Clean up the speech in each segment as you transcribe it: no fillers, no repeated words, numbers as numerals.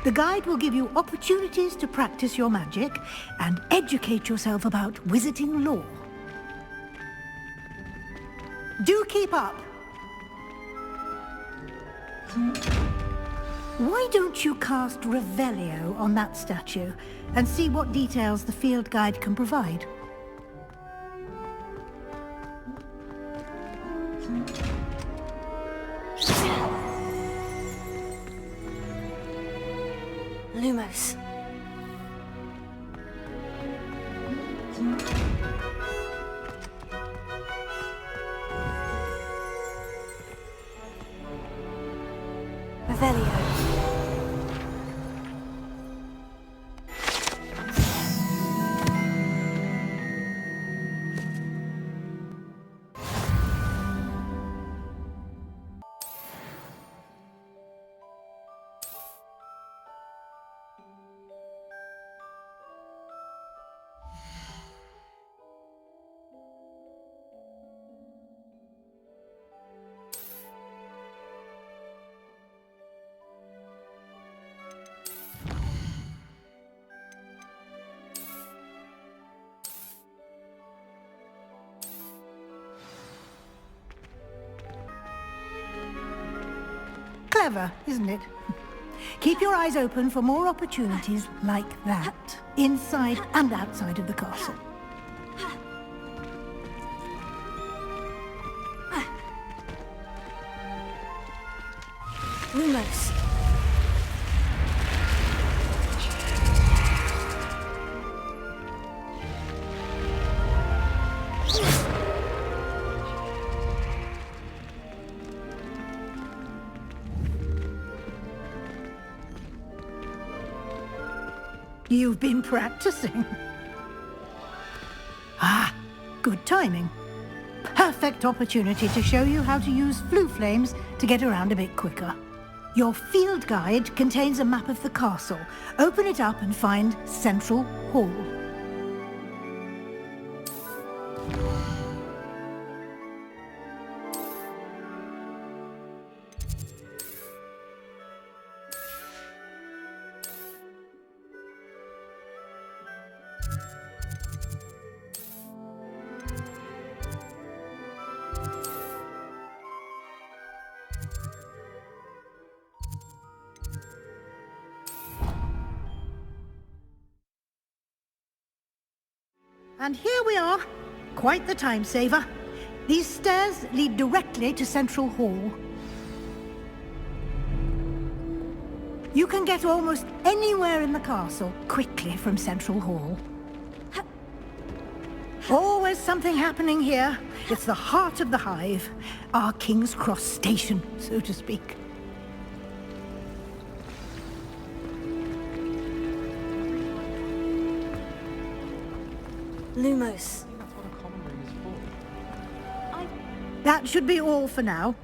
The guide will give you opportunities to practice your magic and educate yourself about wizarding lore. Do keep up! Why don't you cast Revelio on that statue and see what details the field guide can provide? Lumos. Revelio. Clever, isn't it? Keep your eyes open for more opportunities like that, inside and outside of the castle. Lumos. You've been practicing. Ah, good timing. Perfect opportunity to show you how to use flue flames to get around a bit quicker. Your field guide contains a map of the castle. Open it up and find Central Hall. And here we are. Quite the time saver. These stairs lead directly to Central Hall. You can get almost anywhere in the castle quickly from Central Hall. Always something happening here. It's the heart of the hive. Our King's Cross station, so to speak. Lumos. That should be all for now.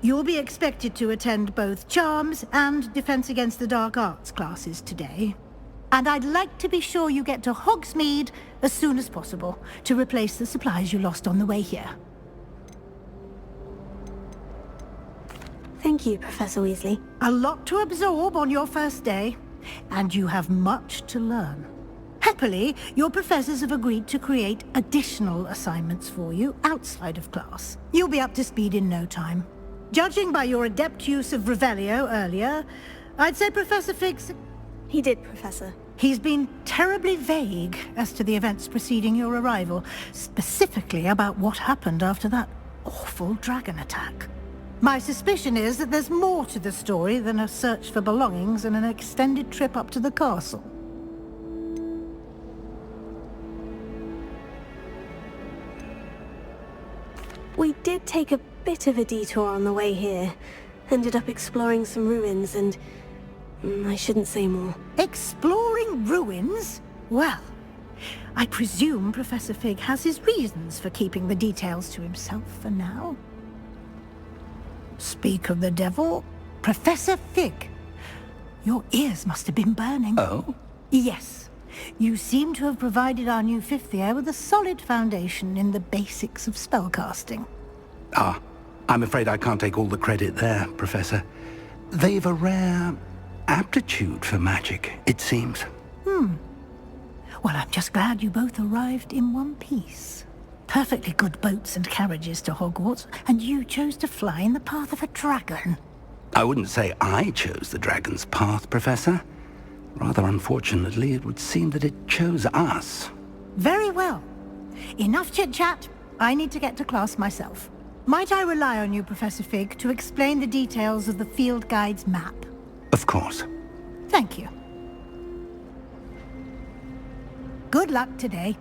You'll be expected to attend both Charms and Defense Against the Dark Arts classes today. And I'd like to be sure you get to Hogsmeade as soon as possible to replace the supplies you lost on the way here. Thank you, Professor Weasley. A lot to absorb on your first day, and you have much to learn. Happily, your professors have agreed to create additional assignments for you outside of class. You'll be up to speed in no time. Judging by your adept use of Revelio earlier, I'd say Professor Fig's... He did, Professor. He's been terribly vague as to the events preceding your arrival, specifically about what happened after that awful dragon attack. My suspicion is that there's more to the story than a search for belongings and an extended trip up to the castle. We did take a bit of a detour on the way here. Ended up exploring some ruins and... I shouldn't say more. Exploring ruins? Well, I presume Professor Fig has his reasons for keeping the details to himself for now. Speak of the devil, Professor Fig. Your ears must have been burning. Oh? Yes. You seem to have provided our new fifth year with a solid foundation in the basics of spellcasting. Ah, I'm afraid I can't take all the credit there, Professor. They've a rare aptitude for magic, it seems. Well, I'm just glad you both arrived in one piece. Perfectly good boats and carriages to Hogwarts, and you chose to fly in the path of a dragon. I wouldn't say I chose the dragon's path, Professor. Rather unfortunately, it would seem that it chose us. Very well. Enough chit-chat. I need to get to class myself. Might I rely on you, Professor Fig, to explain the details of the field guide's map? Of course. Thank you. Good luck today.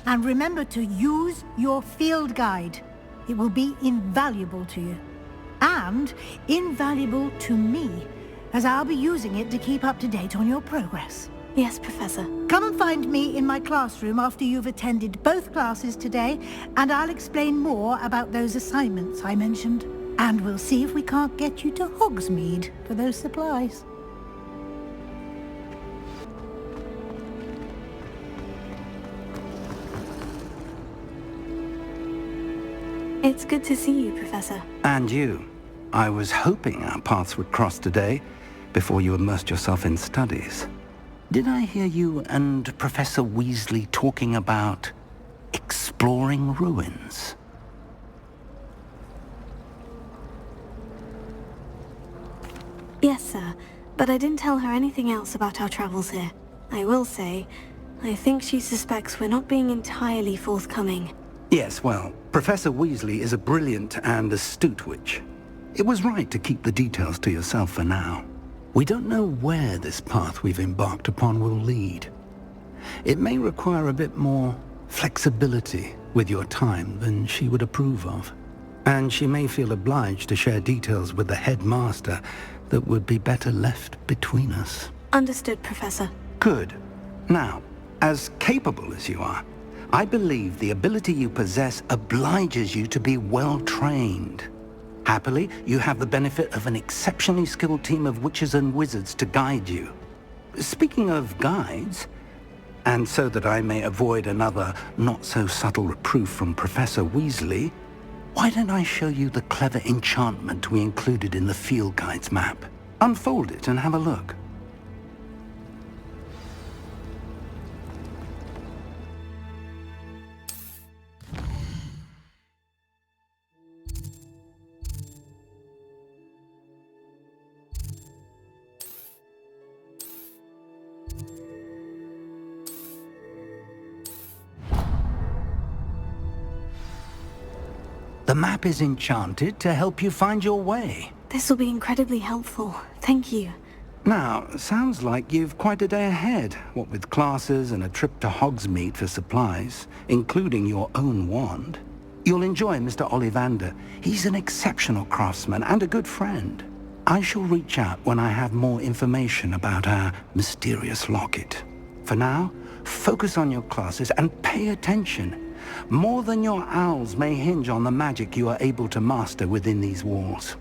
And remember to use your field guide. It will be invaluable to you. And invaluable to me, as I'll be using it to keep up to date on your progress. Yes, Professor. Come and find me in my classroom after you've attended both classes today, and I'll explain more about those assignments I mentioned. And we'll see if we can't get you to Hogsmeade for those supplies. It's good to see you, Professor. And you. I was hoping our paths would cross today, before you immersed yourself in studies. Did I hear you and Professor Weasley talking about exploring ruins? Yes, sir. But I didn't tell her anything else about our travels here. I will say, I think she suspects we're not being entirely forthcoming. Yes, well, Professor Weasley is a brilliant and astute witch. It was right to keep the details to yourself for now. We don't know where this path we've embarked upon will lead. It may require a bit more flexibility with your time than she would approve of. And she may feel obliged to share details with the headmaster that would be better left between us. Understood, Professor. Good. Now, as capable as you are, I believe the ability you possess obliges you to be well trained. Happily, you have the benefit of an exceptionally skilled team of witches and wizards to guide you. Speaking of guides, and so that I may avoid another not-so-subtle reproof from Professor Weasley, why don't I show you the clever enchantment we included in the field guide's map? Unfold it and have a look. The map is enchanted to help you find your way. This will be incredibly helpful. Thank you. Now, sounds like you've quite a day ahead, what with classes and a trip to Hogsmeade for supplies, including your own wand. You'll enjoy Mr. Ollivander. He's an exceptional craftsman and a good friend. I shall reach out when I have more information about our mysterious locket. For now, focus on your classes and pay attention. More than your owls may hinge on the magic you are able to master within these walls.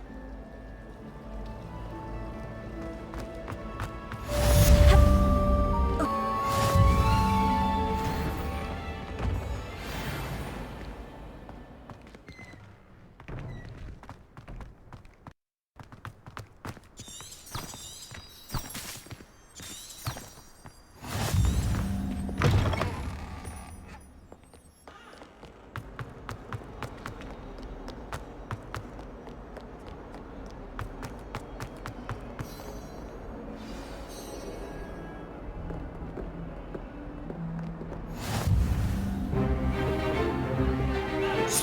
Is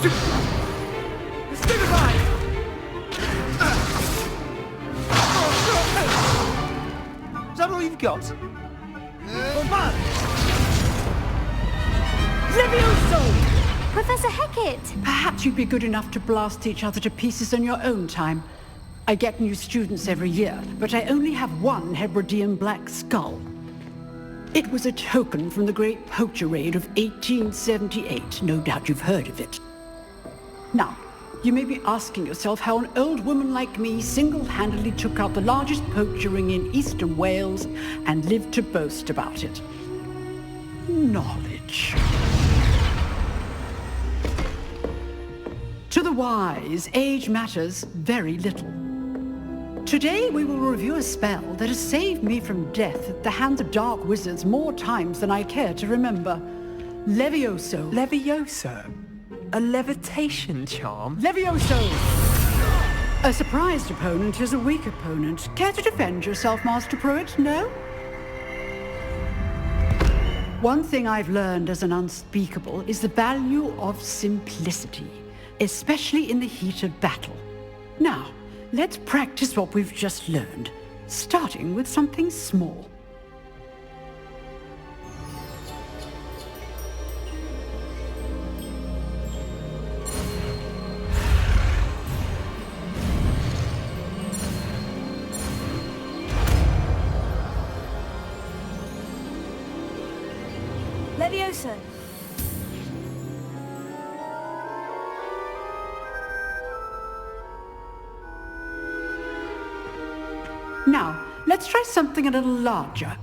that all you've got? Levioso! Professor Hecat! Perhaps you'd be good enough to blast each other to pieces in your own time. I get new students every year, but I only have one Hebridean black skull. It was a token from the Great Poacher Raid of 1878. No doubt you've heard of it. Now, you may be asking yourself how an old woman like me single-handedly took out the largest poacher ring in eastern Wales and lived to boast about it. Knowledge. To the wise, age matters very little. Today we will review a spell that has saved me from death at the hands of dark wizards more times than I care to remember. Levioso. Levioso? A levitation charm? Levioso! A surprised opponent is a weak opponent. Care to defend yourself, Master Pruitt? No? One thing I've learned as an unspeakable is the value of simplicity, especially in the heat of battle. Now, let's practice what we've just learned, starting with something small. Levioso. Now, let's try something a little larger.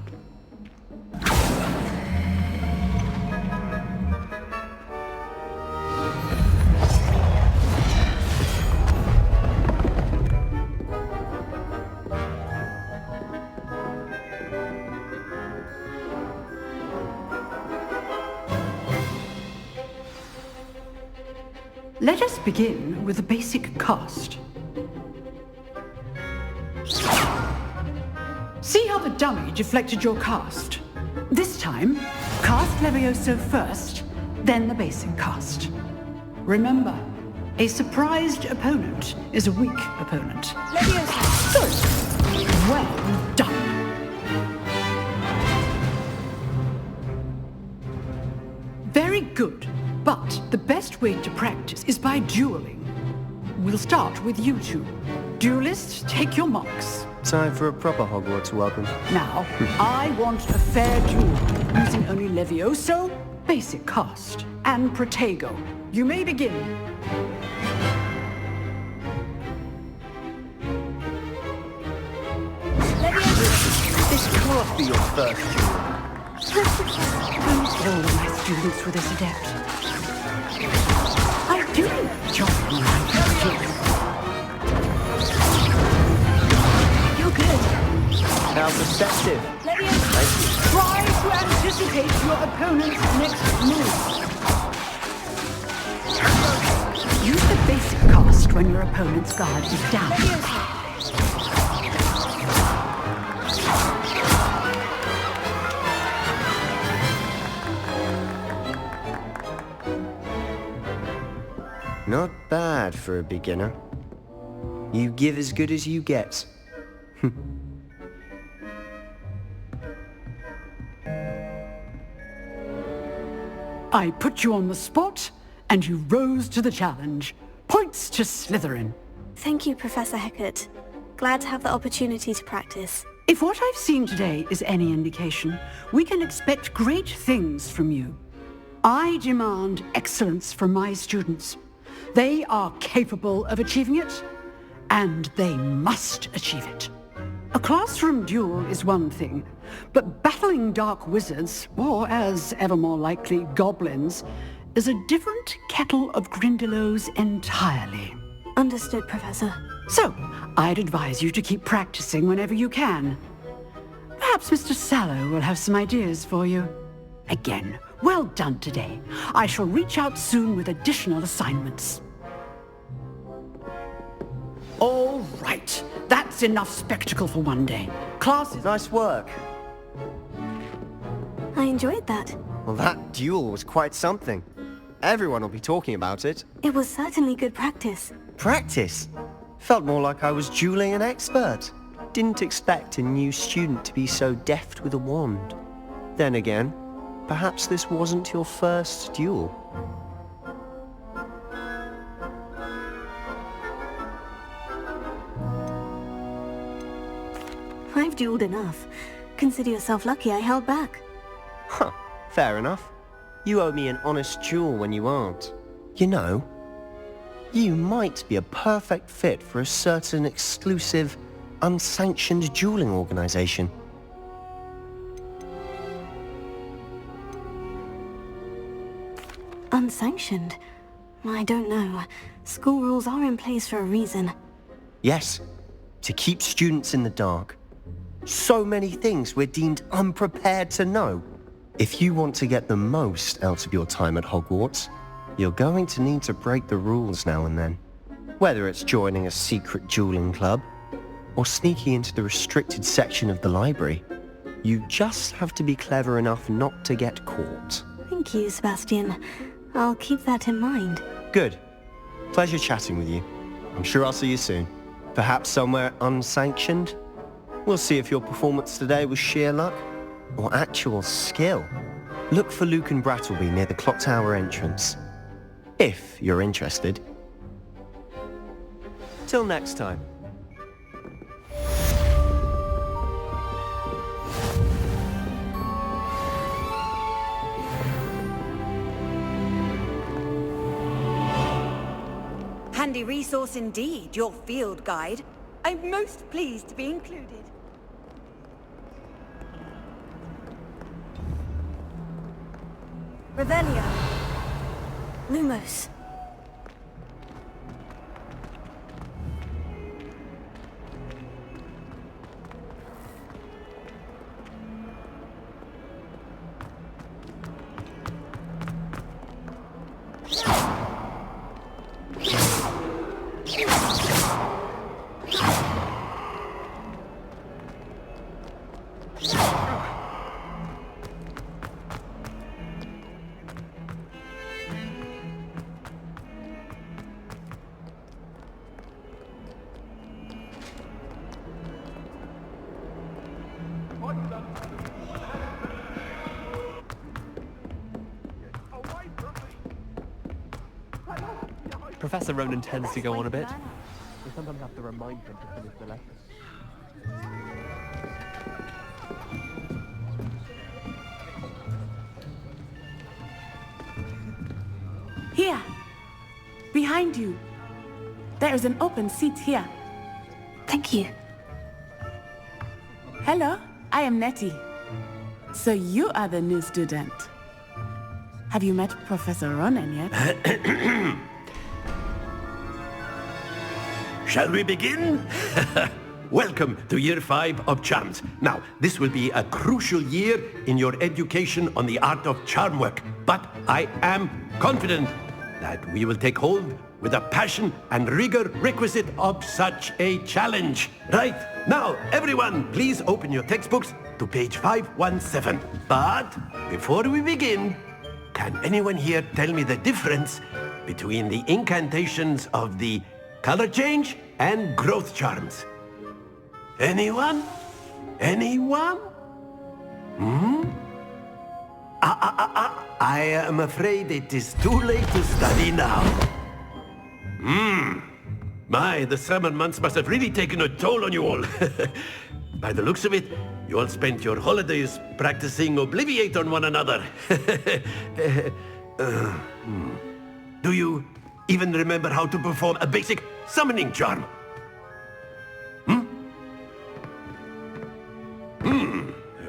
Let us begin with a basic cast. See how the dummy deflected your cast? This time, cast Levioso first, then the basic cast. Remember, a surprised opponent is a weak opponent. Levioso. Good. Well done. Very good. But the best way to practice is by dueling. We'll start with you two. Duelists, take your marks. Time for a proper Hogwarts welcome. Now, I want a fair duel, using only Levioso, basic cast, and Protego. You may begin. This can't be your first duel. Almost all of my students were this adept. I do enjoy my duels. You're good. Now perspective. Levioso. Try to anticipate your opponent's next move. Use the basic cast when your opponent's guard is down. Levioso. Not bad for a beginner. You give as good as you get. I put you on the spot, and you rose to the challenge. Points to Slytherin. Thank you, Professor Hecat. Glad to have the opportunity to practice. If what I've seen today is any indication, we can expect great things from you. I demand excellence from my students. They are capable of achieving it, and they must achieve it. A classroom duel is one thing, but battling dark wizards, or as ever more likely, goblins, is a different kettle of Grindylows entirely. Understood, Professor. So, I'd advise you to keep practicing whenever you can. Perhaps Mr. Sallow will have some ideas for you. Again, well done today. I shall reach out soon with additional assignments. All right, that's enough spectacle for one day. Class is... Nice work. I enjoyed that. Well, that duel was quite something. Everyone will be talking about it. It was certainly good practice. Practice? Felt more like I was dueling an expert. Didn't expect a new student to be so deft with a wand. Then again, perhaps this wasn't your first duel. I've dueled enough. Consider yourself lucky I held back. Huh, fair enough. You owe me an honest duel when you aren't. You know, you might be a perfect fit for a certain exclusive, unsanctioned dueling organization. Unsanctioned? I don't know. School rules are in place for a reason. Yes, to keep students in the dark. So many things we're deemed unprepared to know. If you want to get the most out of your time at Hogwarts, you're going to need to break the rules now and then. Whether it's joining a secret dueling club, or sneaking into the restricted section of the library, you just have to be clever enough not to get caught. Thank you, Sebastian. I'll keep that in mind. Good. Pleasure chatting with you. I'm sure I'll see you soon. Perhaps somewhere unsanctioned? We'll see if your performance today was sheer luck or actual skill. Look for Luke and Brattleby near the clock tower entrance. If you're interested. Till next time. Handy resource indeed, your field guide. I'm most pleased to be included. Revelio. Lumos. Professor Ronan tends to go on a bit. We sometimes have to remind him to finish the lesson. Here! Behind you! There is an open seat here. Thank you. Hello, I am Nettie. So you are the new student. Have you met Professor Ronan yet? Shall we begin? Welcome to Year 5 of Charms. Now, this will be a crucial year in your education on the art of charm work, but I am confident that we will take hold with the passion and rigor requisite of such a challenge. Right, now, everyone, please open your textbooks to page 517. But before we begin, can anyone here tell me the difference between the incantations of the color change and growth charms? Anyone? Anyone? I am afraid it is too late to study now. My, the summer months must have really taken a toll on you all. By the looks of it, you all spent your holidays practicing Obliviate on one another. Do you even remember how to perform a basic summoning charm?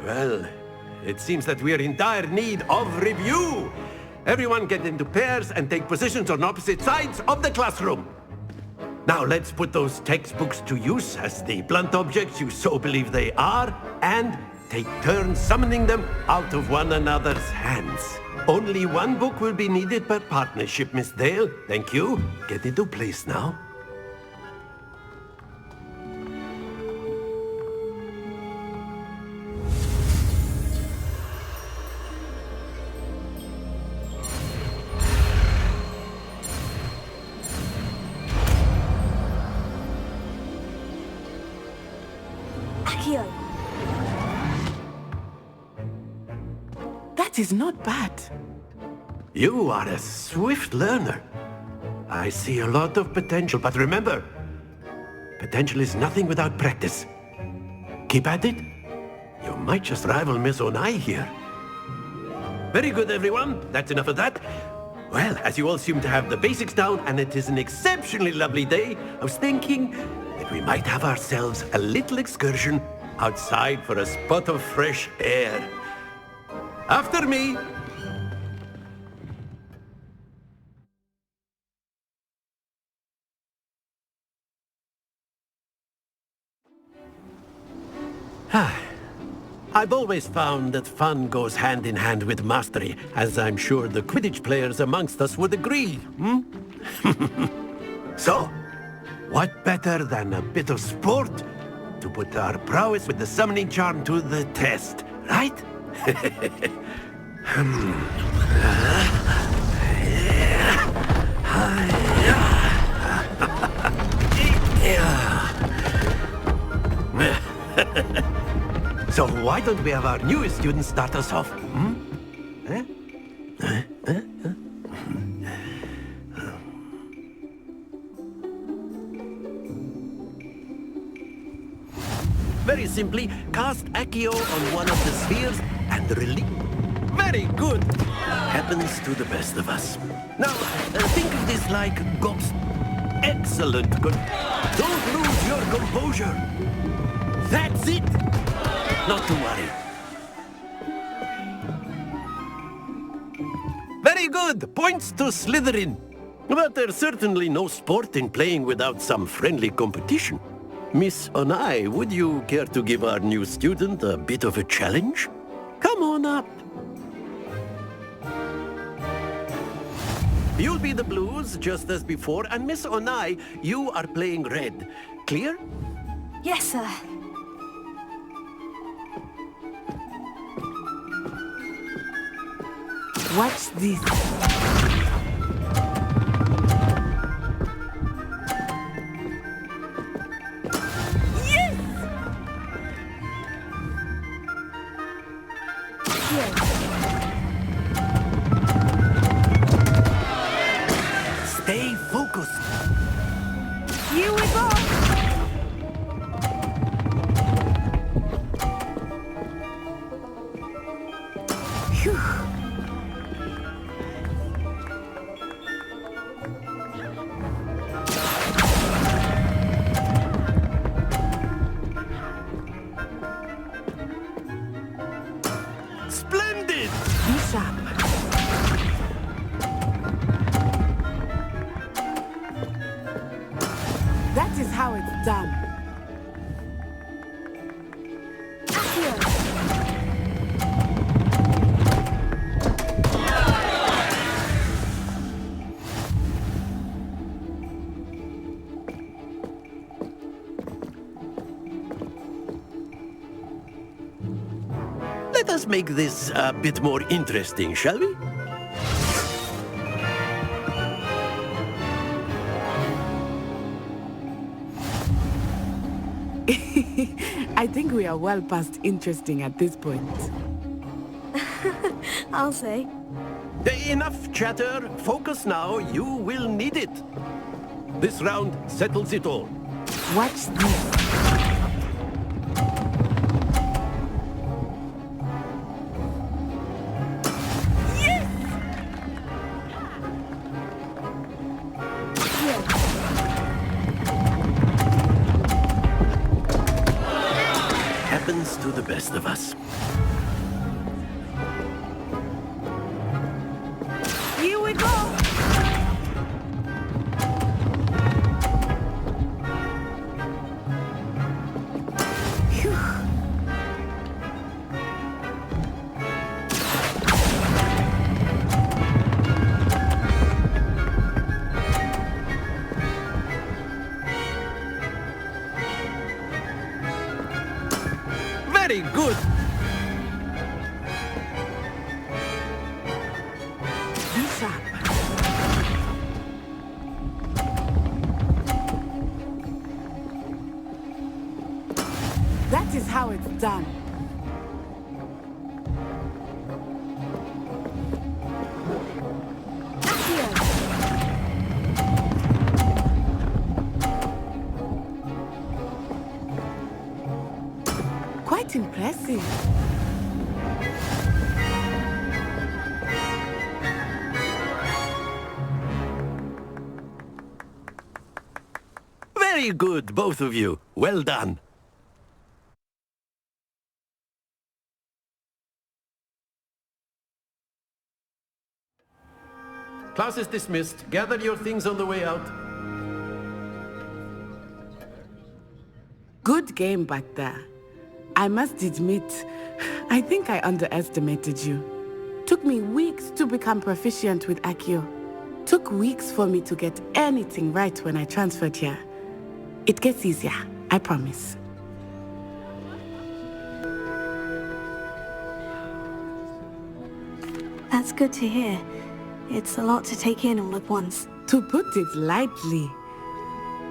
Well, it seems that we are in dire need of review. Everyone get into pairs and take positions on opposite sides of the classroom. Now let's put those textbooks to use as the blunt objects you so believe they are, and take turns summoning them out of one another's hands. Only one book will be needed per partnership, Miss Dale. Thank you. Get into place now. That is not bad. You are a swift learner. I see a lot of potential, but remember, potential is nothing without practice. Keep at it. You might just rival Miss Onai here. Very good, everyone. That's enough of that. Well, as you all seem to have the basics down, and it is an exceptionally lovely day, I was thinking that we might have ourselves a little excursion outside for a spot of fresh air. After me. I've always found that fun goes hand in hand with mastery, as I'm sure the Quidditch players amongst us would agree, hmm? So, what better than a bit of sport to put our prowess with the summoning charm to the test, right? So why don't we have our newest student start us off? Hmm? Very simply, cast Accio on one of the spheres and release. Very good! Happens to the best of us. Now, think of this like ghost. Excellent. Good. Don't lose your composure. That's it. Not to worry. Very good. Points to Slytherin. But there's certainly no sport in playing without some friendly competition. Miss Onai, would you care to give our new student a bit of a challenge? Come on up. You'll be the blues, just as before, and Miss Onai, you are playing red. Clear? Yes, sir. Watch this. Stay focused. You we go! Splendid! Be sharp. That is how it's done. Let us make this a bit more interesting, shall we? I think we are well past interesting at this point. I'll say. Enough chatter. Focus now. You will need it. This round settles it all. Watch this. Happens to the best of us. You we go! Very good. Be sharp. That is how it's done. Quite impressive. Very good, both of you. Well done. Class is dismissed. Gather your things on the way out. Good game back there. I must admit, I think I underestimated you. Took me weeks to become proficient with Accio. Took weeks for me to get anything right when I transferred here. It gets easier, I promise. That's good to hear. It's a lot to take in all at once. To put it lightly,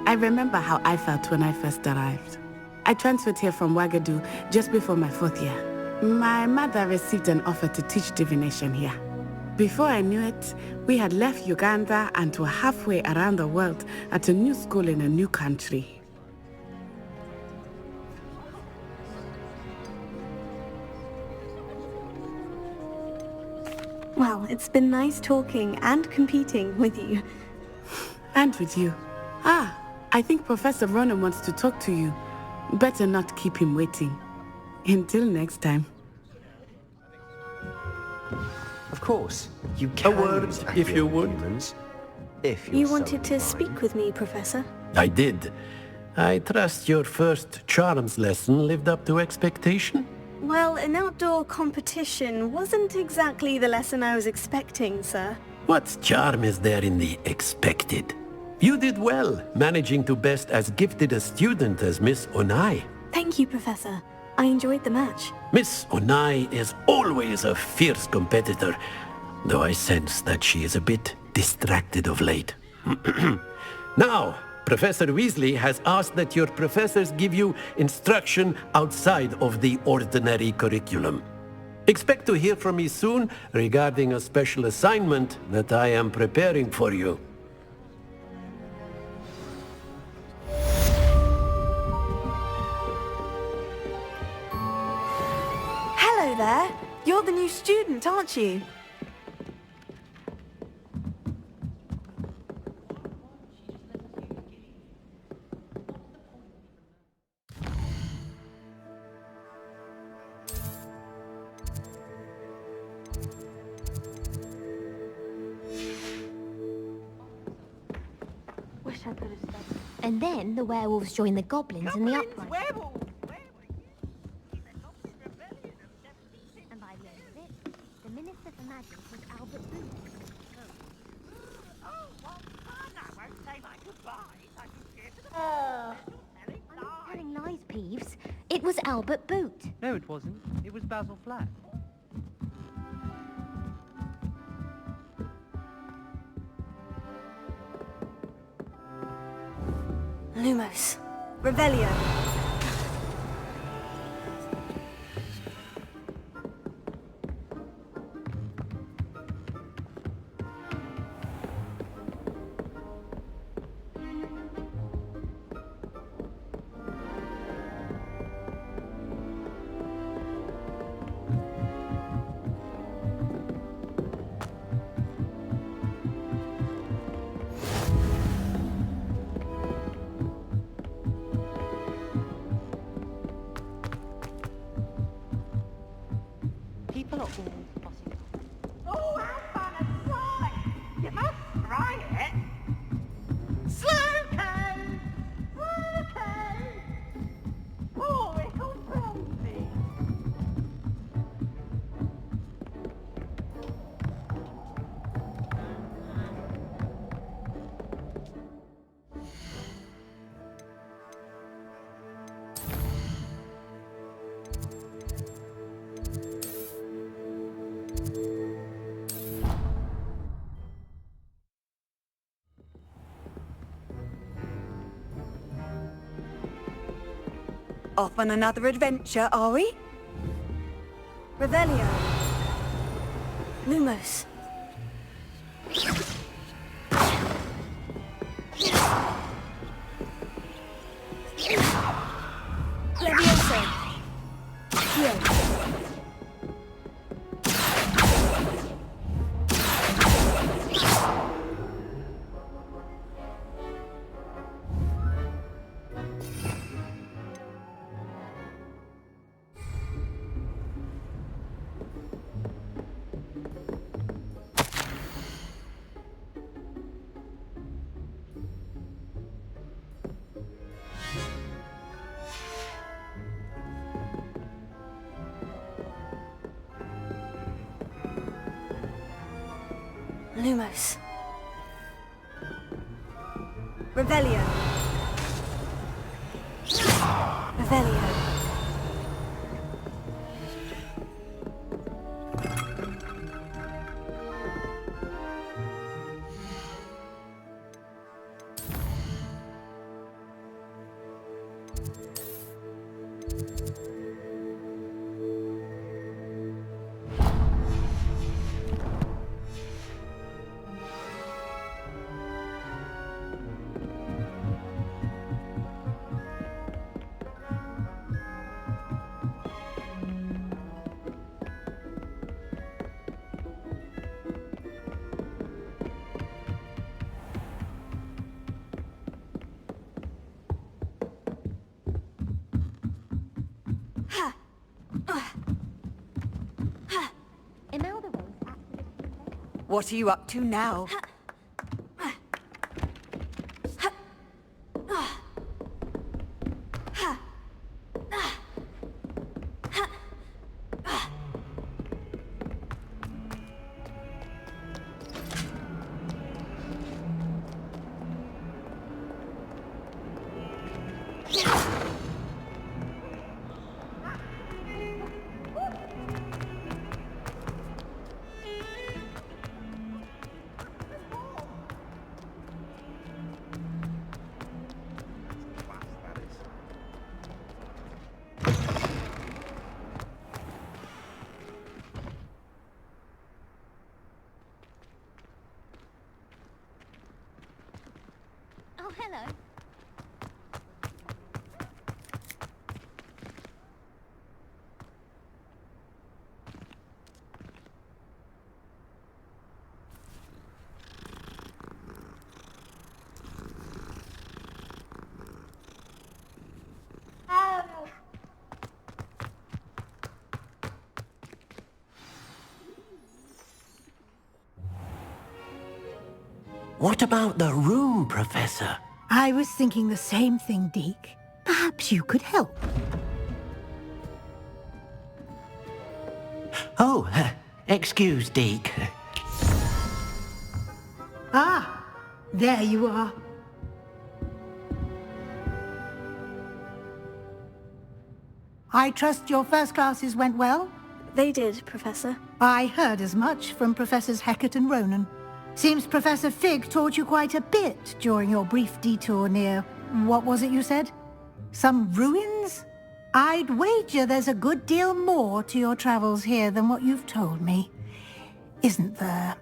I remember how I felt when I first arrived. I transferred here from Ouagadougou just before my 4th year. My mother received an offer to teach divination here. Before I knew it, we had left Uganda and were halfway around the world at a new school in a new country. Well, it's been nice talking and competing with you. And with you. I think Professor Ronan wants to talk to you. Better not keep him waiting. Until next time. Of course, you can. A word, use if you would. humans, if you're You so wanted to inclined. speak with me, Professor? I did. I trust your first charms lesson lived up to expectation? Well, an outdoor competition wasn't exactly the lesson I was expecting, sir. What charm is there in the expected? You did well, managing to best as gifted a student as Miss Onai. Thank you, Professor. I enjoyed the match. Miss Onai is always a fierce competitor, though I sense that she is a bit distracted of late. Now, Professor Weasley has asked that your professors give you instruction outside of the ordinary curriculum. Expect to hear from me soon regarding a special assignment that I am preparing for you. Hello there. You're the new student, aren't you? Wish I could have stayed. And then the werewolves join the goblins in the uprising. And by the end of it, the Minister for Magic was Albert Booth. I'm telling lies, Peeves. It was Albert Boot. No, it wasn't. It was Basil Flat. Lumos. Revelio. People are always bossing. Oh, how fun and fly! You must try it. Slowcane! Slowcane! Oh, it'll bronze me. Off on another adventure, are we? Revelio. Lumos. Levioso. Here. Lumos. Revelio. Revelio. What are you up to now? Oh, hello. What about the room, Professor? I was thinking the same thing, Deke. Perhaps you could help. Oh, excuse, Deke. Ah, there you are. I trust your first classes went well? They did, Professor. I heard as much from Professors Hecat and Ronan. Seems Professor Fig taught you quite a bit during your brief detour near... what was it you said? Some ruins? I'd wager there's a good deal more to your travels here than what you've told me. Isn't there?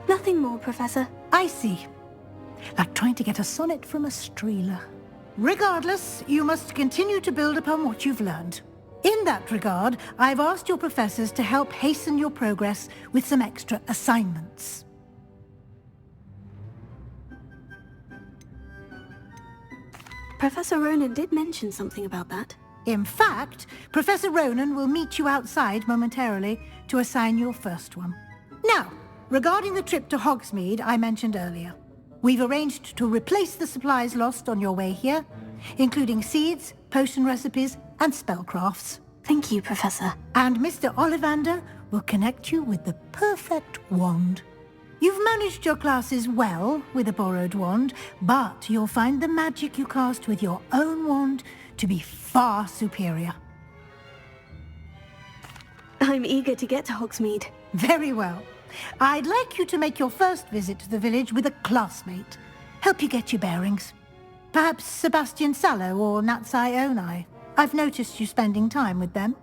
Nothing more, Professor. I see. Like trying to get a sonnet from a streeler. Regardless, you must continue to build upon what you've learned. In that regard, I've asked your professors to help hasten your progress with some extra assignments. Professor Ronan did mention something about that. In fact, Professor Ronan will meet you outside momentarily to assign your first one. Now, regarding the trip to Hogsmeade I mentioned earlier, we've arranged to replace the supplies lost on your way here, including seeds, potion recipes, and spellcrafts. Thank you, Professor. And Mr. Ollivander will connect you with the perfect wand. You've managed your classes well with a borrowed wand, but you'll find the magic you cast with your own wand to be far superior. I'm eager to get to Hogsmeade. Very well. I'd like you to make your first visit to the village with a classmate. Help you get your bearings. Perhaps Sebastian Sallow or Natsai Onai. I've noticed you spending time with them.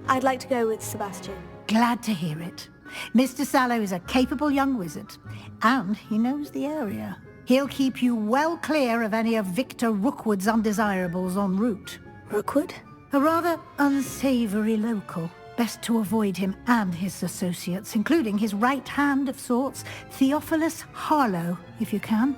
I'd like to go with Sebastian. Glad to hear it. Mr. Sallow is a capable young wizard, and he knows the area. He'll keep you well clear of any of Victor Rookwood's undesirables en route. Rookwood? A rather unsavory local. Best to avoid him and his associates, including his right hand of sorts, Theophilus Harlow, if you can.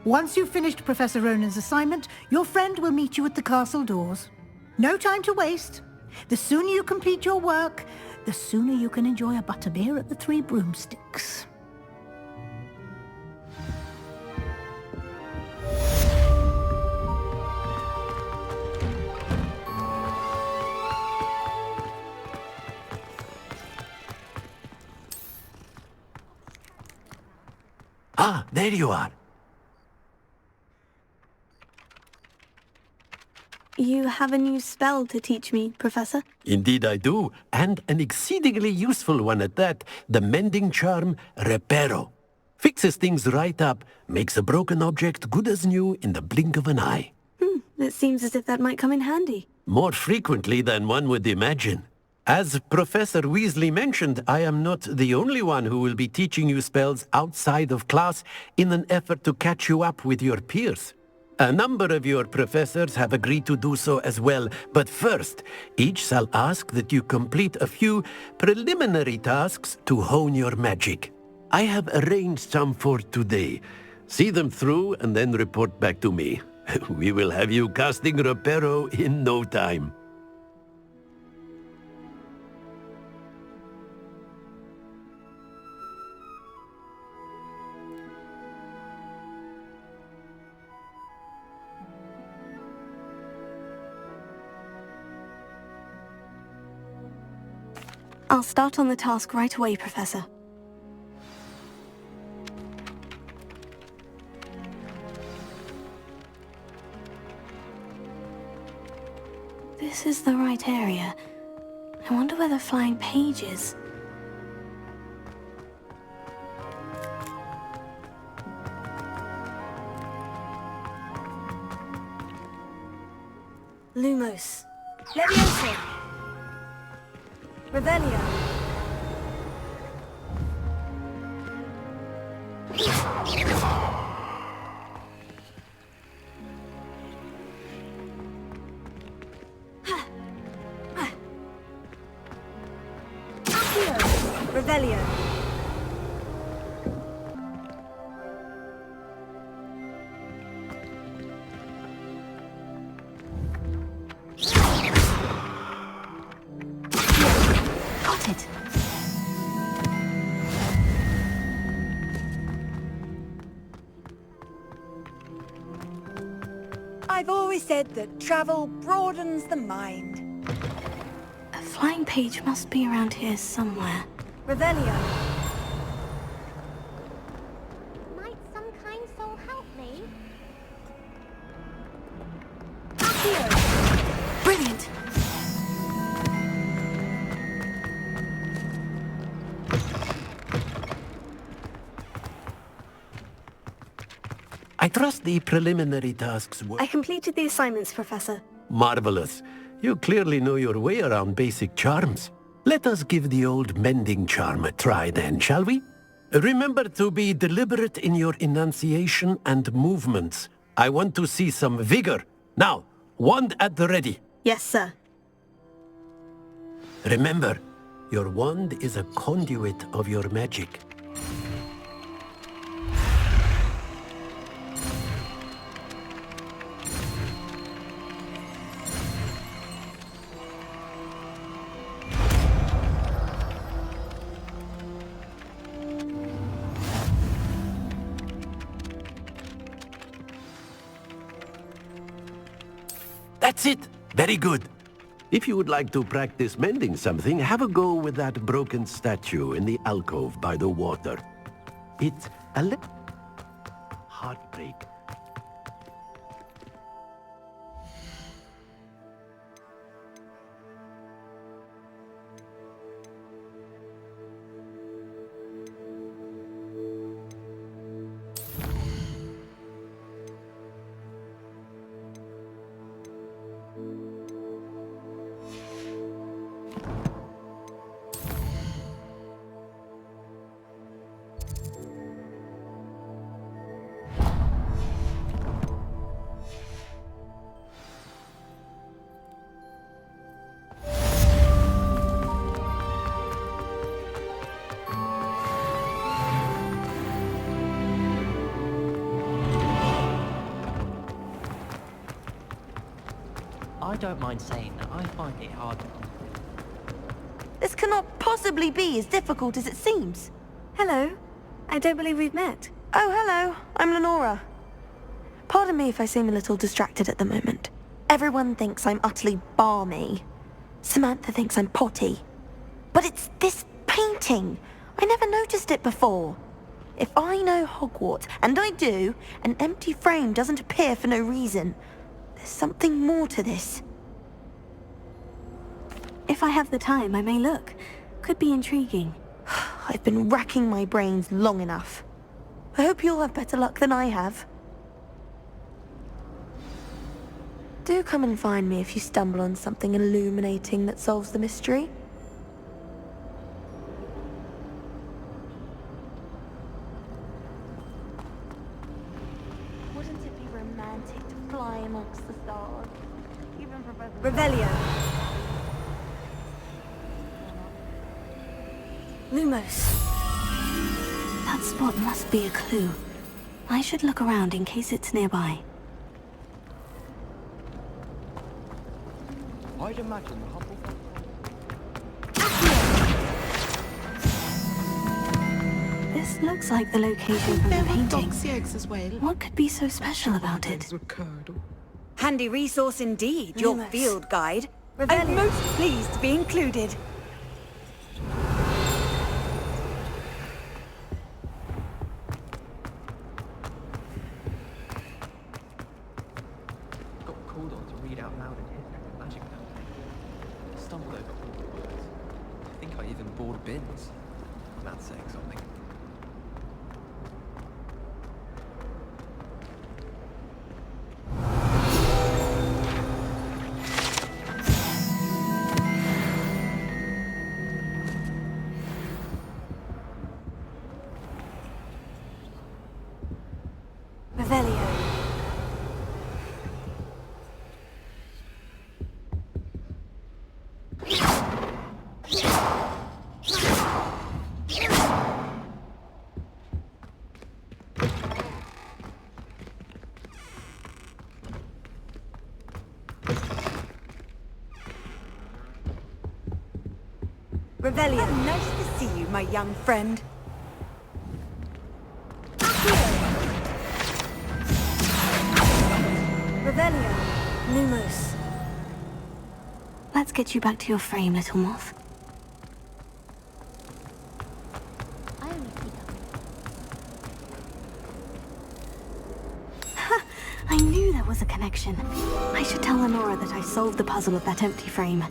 Once you've finished Professor Ronan's assignment, your friend will meet you at the castle doors. No time to waste. The sooner you complete your work, the sooner you can enjoy a butterbeer at the Three Broomsticks. Ah, there you are. You have a new spell to teach me, Professor? Indeed I do, and an exceedingly useful one at that. The mending charm, Reparo. Fixes things right up, makes a broken object good as new in the blink of an eye. It seems as if that might come in handy. More frequently than one would imagine. As Professor Weasley mentioned, I am not the only one who will be teaching you spells outside of class in an effort to catch you up with your peers. A number of your professors have agreed to do so as well, but first, each shall ask that you complete a few preliminary tasks to hone your magic. I have arranged some for today. See them through and then report back to me. We will have you casting Reparo in no time. I'll start on the task right away, Professor. This is the right area. I wonder where the flying page is. Lumos. Leviosa! Revelio! Revelio! Got it! I've always said that travel broadens the mind. A flying page must be around here somewhere. Revelio. Might some kind soul help me? Accio. Brilliant! I trust the preliminary tasks were... I completed the assignments, Professor. Marvelous. You clearly know your way around basic charms. Let us give the old mending charm a try then, shall we? Remember to be deliberate in your enunciation and movements. I want to see some vigor. Now, wand at the ready. Yes, sir. Remember, your wand is a conduit of your magic. That's it! Very good. If you would like to practice mending something, have a go with that broken statue in the alcove by the water. It's a little heartbreak. I don't mind saying that I find it hard. This cannot possibly be as difficult as it seems. Hello. I don't believe we've met. Oh, hello. I'm Lenora. Pardon me if I seem a little distracted at the moment. Everyone thinks I'm utterly balmy. Samantha thinks I'm potty. But it's this painting. I never noticed it before. If I know Hogwarts, and I do, an empty frame doesn't appear for no reason. There's something more to this. If I have the time, I may look. Could be intriguing. I've been racking my brains long enough. I hope you'll have better luck than I have. Do come and find me if you stumble on something illuminating that solves the mystery. Wouldn't it be romantic to fly amongst the stars? Even Professor Revelio. Lumos. That spot must be a clue. I should look around in case it's nearby. I'd imagine the humble... This looks like the location from the painting. As well. What could be so special about it? Handy resource indeed, your Lumos. field guide. I'm Revelio. most pleased to be included. Got called on to read out loud in history and magic that day. Stumbled over all the words. I think I even bored bins. That's saying something. Revelio. Revelio. Nice to see you, my young friend. Revelio. Lumos. Let's get you back to your frame, little moth. I only keep up. I knew there was a connection. I should tell Lenora that I solved the puzzle of that empty frame.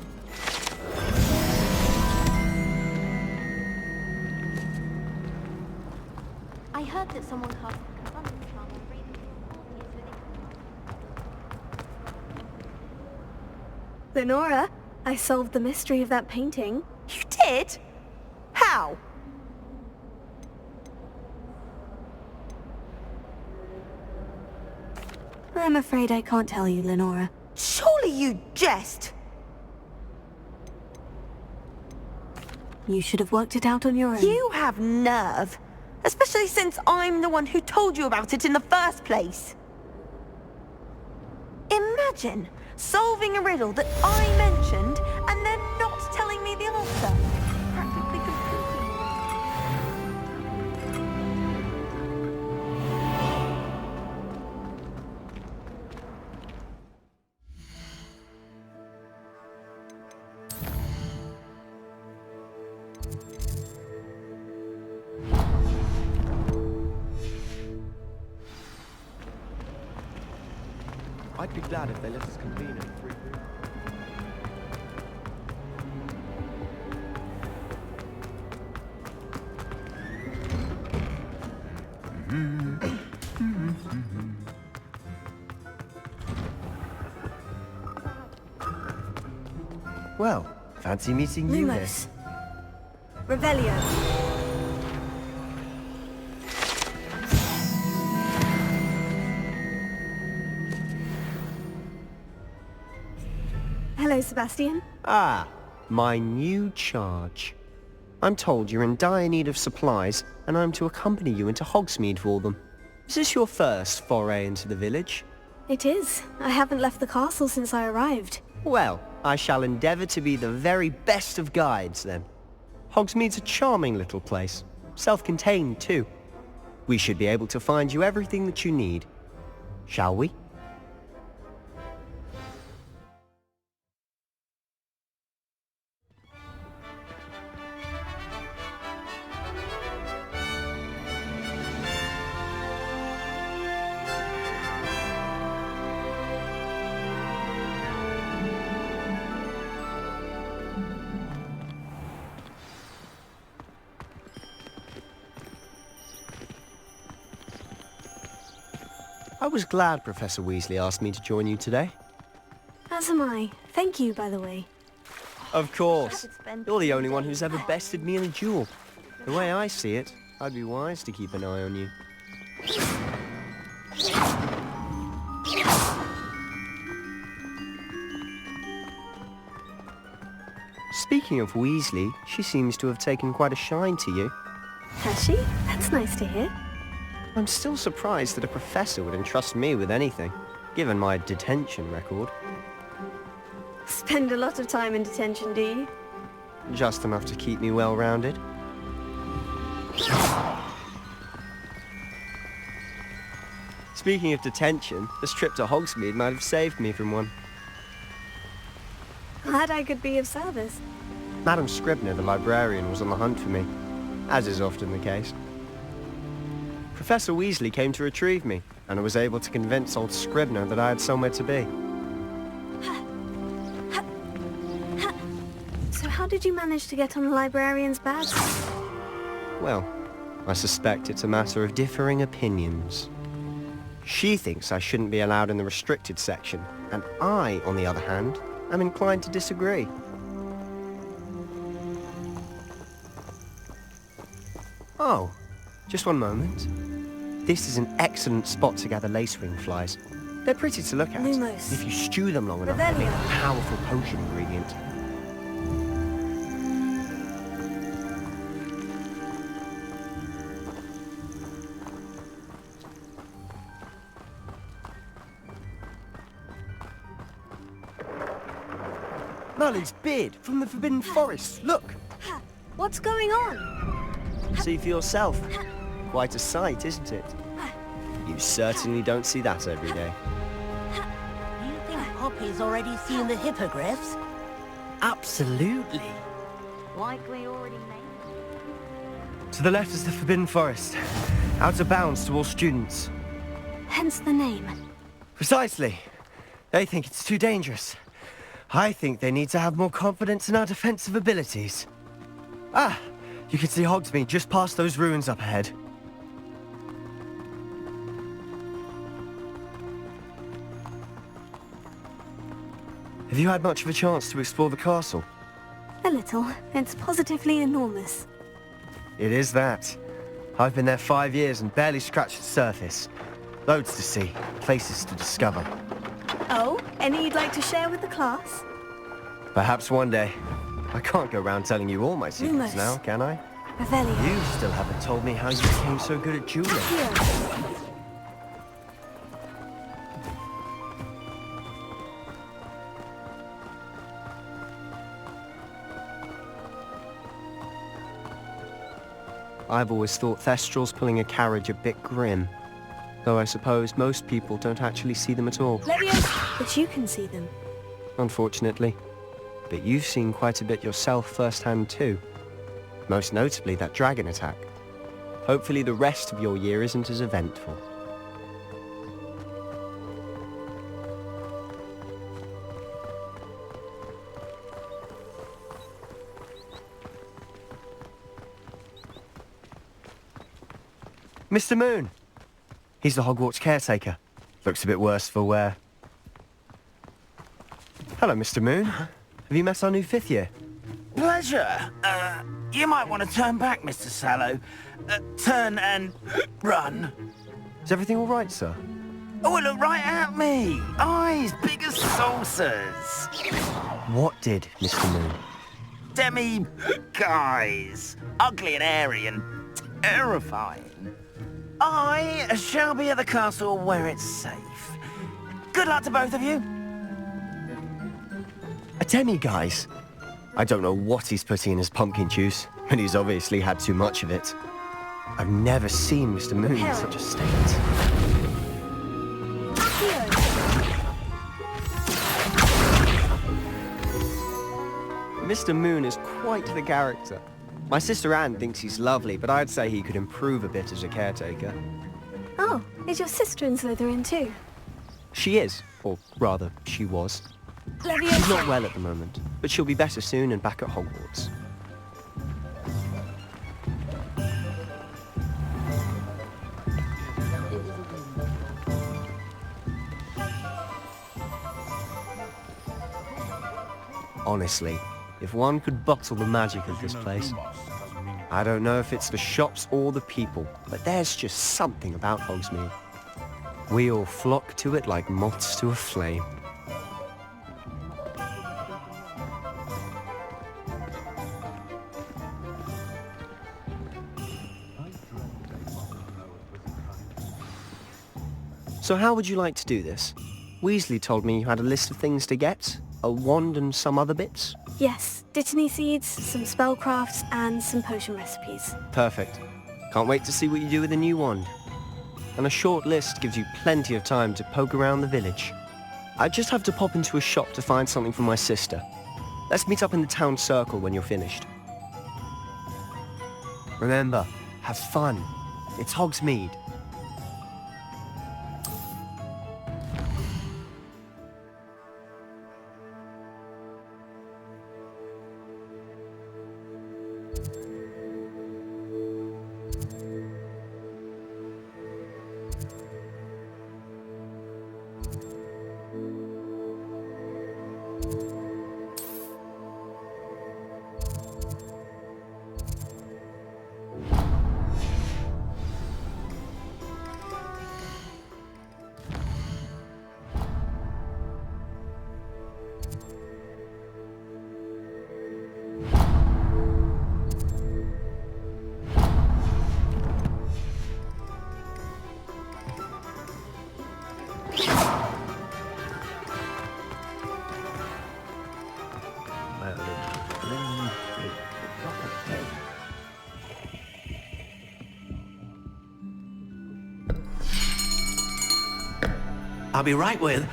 I heard that someone cast a consumption charm on reading Portkey's within. Lenora, I solved the mystery of that painting. You did? How? I'm afraid I can't tell you, Lenora. Surely you jest! You should have worked it out on your own. You have nerve. Especially since I'm the one who told you about it in the first place. Imagine solving a riddle that I mentioned and then not telling me the answer. Practically confusing. I'd be glad if they let us convene in 3 rooms. Well, fancy meeting you here. Lumos. Revelio. Hello, Sebastian. Ah, my new charge. I'm told you're in dire need of supplies, and I'm to accompany you into Hogsmeade for them. Is this your first foray into the village? It is. I haven't left the castle since I arrived. Well, I shall endeavour to be the very best of guides, then. Hogsmeade's a charming little place. Self-contained, too. We should be able to find you everything that you need. Shall we? was glad Professor Weasley asked me to join you today. As am I. Thank you, by the way. Of course. You're the only one who's ever bested me in a duel. The way I see it, I'd be wise to keep an eye on you. Speaking of Weasley, she seems to have taken quite a shine to you. Has she? That's nice to hear. I'm still surprised that a professor would entrust me with anything, given my detention record. Spend a lot of time in detention, do you? Just enough to keep me well-rounded. Speaking of detention, this trip to Hogsmeade might have saved me from one. Glad I could be of service. Madam Scribner, the librarian, was on the hunt for me, as is often the case. Professor Weasley came to retrieve me, and I was able to convince old Scribner that I had somewhere to be. So how did you manage to get on the librarian's badge? Well, I suspect it's a matter of differing opinions. She thinks I shouldn't be allowed in the restricted section, and I, on the other hand, am inclined to disagree. Oh, just one moment. This is an excellent spot to gather lacewing flies. They're pretty to look at. Lumos. If you stew them long enough, they make a powerful potion ingredient. Merlin's beard from the Forbidden Forest. Look! What's going on? See for yourself. Quite a sight, isn't it? You certainly don't see that every day. You think Poppy's already seen the hippogriffs? Absolutely. Likely already made. To the left is the Forbidden Forest. Out of bounds to all students. Hence the name. Precisely. They think it's too dangerous. I think they need to have more confidence in our defensive abilities. Ah! You can see Hogsmeade just past those ruins up ahead. Have you had much of a chance to explore the castle? A little. It's positively enormous. It is that. I've been there 5 years and barely scratched the surface. Loads to see, places to discover. Oh, any you'd like to share with the class? Perhaps one day. I can't go around telling you all my secrets Lumos. now, can I? Revelio. You still haven't told me how you became so good at dueling. Here. I've always thought Thestrals pulling a carriage a bit grim. Though I suppose most people don't actually see them at all. Leviosa. But you can see them. Unfortunately. But you've seen quite a bit yourself firsthand too. Most notably that dragon attack. Hopefully the rest of your year isn't as eventful. Mr. Moon! He's the Hogwarts caretaker. Looks a bit worse for wear. Hello, Mr. Moon. Have you met our new 5th year? Pleasure. You might want to turn back, Mr. Sallow. Turn and run. Is everything all right, sir? Oh, look right at me. Eyes big as saucers. What did, Mr. Moon? Guys. Ugly and airy and terrifying. I shall be at the castle where it's safe. Good luck to both of you. A demi-guise? I don't know what he's putting in his pumpkin juice, but he's obviously had too much of it. I've never seen Mr. Moon in such a state. Mr. Moon is quite the character. My sister Anne thinks he's lovely, but I'd say he could improve a bit as a caretaker. Oh, is your sister in Slytherin too? She is, or rather, she was. Leviosa. She's not well at the moment, but she'll be better soon and back at Hogwarts. Honestly, if one could bottle the magic of this place. I don't know if it's the shops or the people, but there's just something about Hogsmeade. We all flock to it like moths to a flame. So how would you like to do this? Weasley told me you had a list of things to get, a wand and some other bits. Yes, dittany seeds, some spellcrafts, and some potion recipes. Perfect. Can't wait to see what you do with the new wand. And a short list gives you plenty of time to poke around the village. I just have to pop into a shop to find something for my sister. Let's meet up in the town circle when you're finished. Remember, have fun. It's Hogsmeade. I'll be right with...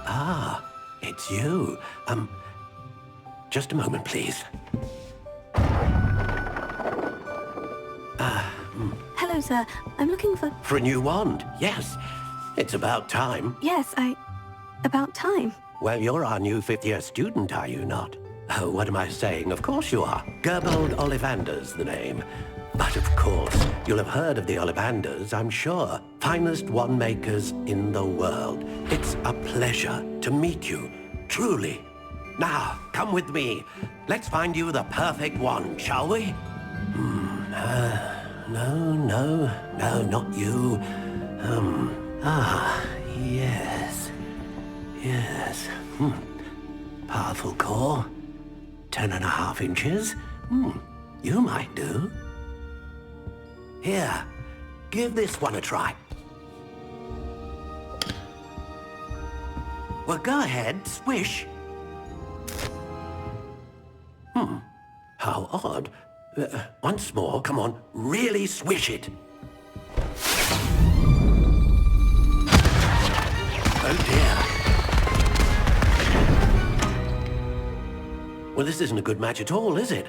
Ah, it's you. Just a moment, please. Hello, sir. I'm looking for... For a new wand, yes. It's about time. Yes, about time. Well, you're our new fifth-year student, are you not? Oh, what am I saying? Of course you are. Gerbold Ollivander's the name. But of course, you'll have heard of the Ollivanders, I'm sure. Finest wand makers in the world. It's a pleasure to meet you, truly. Now, come with me. Let's find you the perfect wand, shall we? No, not you. Yes. Powerful core. 10.5 inches. You might do. Here, give this one a try. Well, go ahead, swish. How odd. Once more, come on, really swish it. Oh dear. Well, this isn't a good match at all, is it?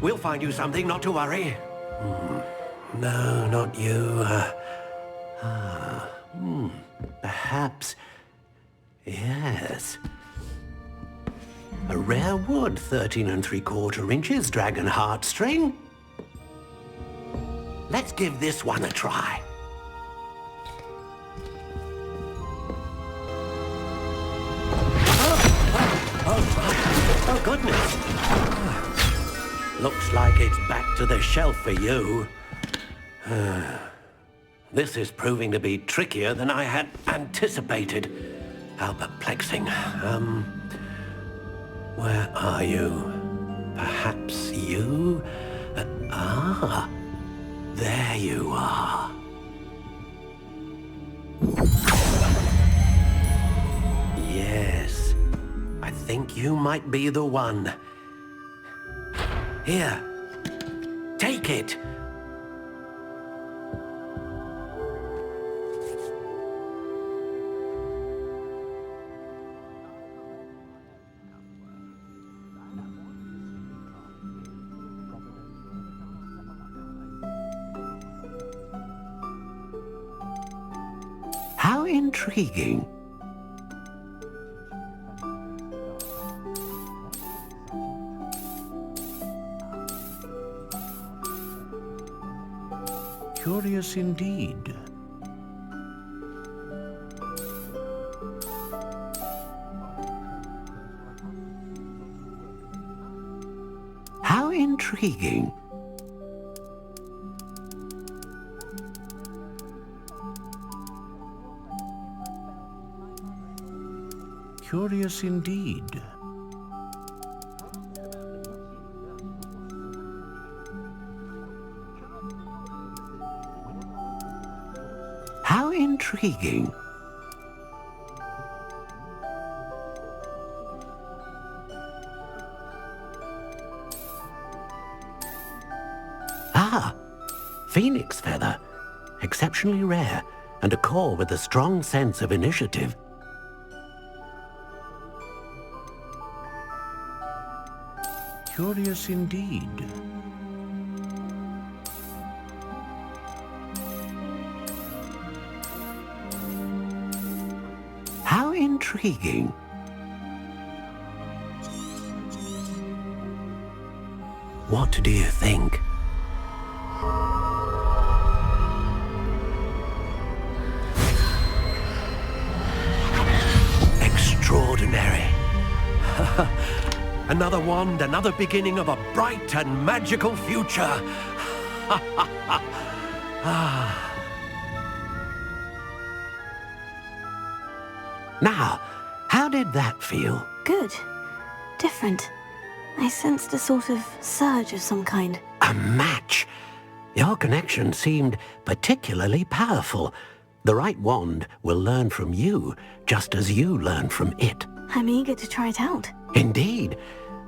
We'll find you something, not to worry. No, not you. Perhaps... Yes. A rare wood, 13 3/4 inches, dragon heartstring. Let's give this one a try. Oh goodness. Looks like it's back to the shelf for you. This is proving to be trickier than I had anticipated. How perplexing. Where are you? Perhaps you? There you are. Yes, I think you might be the one. Here, take it. How intriguing. Curious indeed. intriguing. Curious indeed. How intriguing. Ah, phoenix feather. Exceptionally rare, and a core with a strong sense of initiative. Curious indeed. How intriguing. What do you think? Extraordinary. Another wand, another beginning of a bright and magical future. Now, how did that feel? Good. Different. I sensed a sort of surge of some kind. A match. Your connection seemed particularly powerful. The right wand will learn from you, just as you learn from it. I'm eager to try it out. Indeed.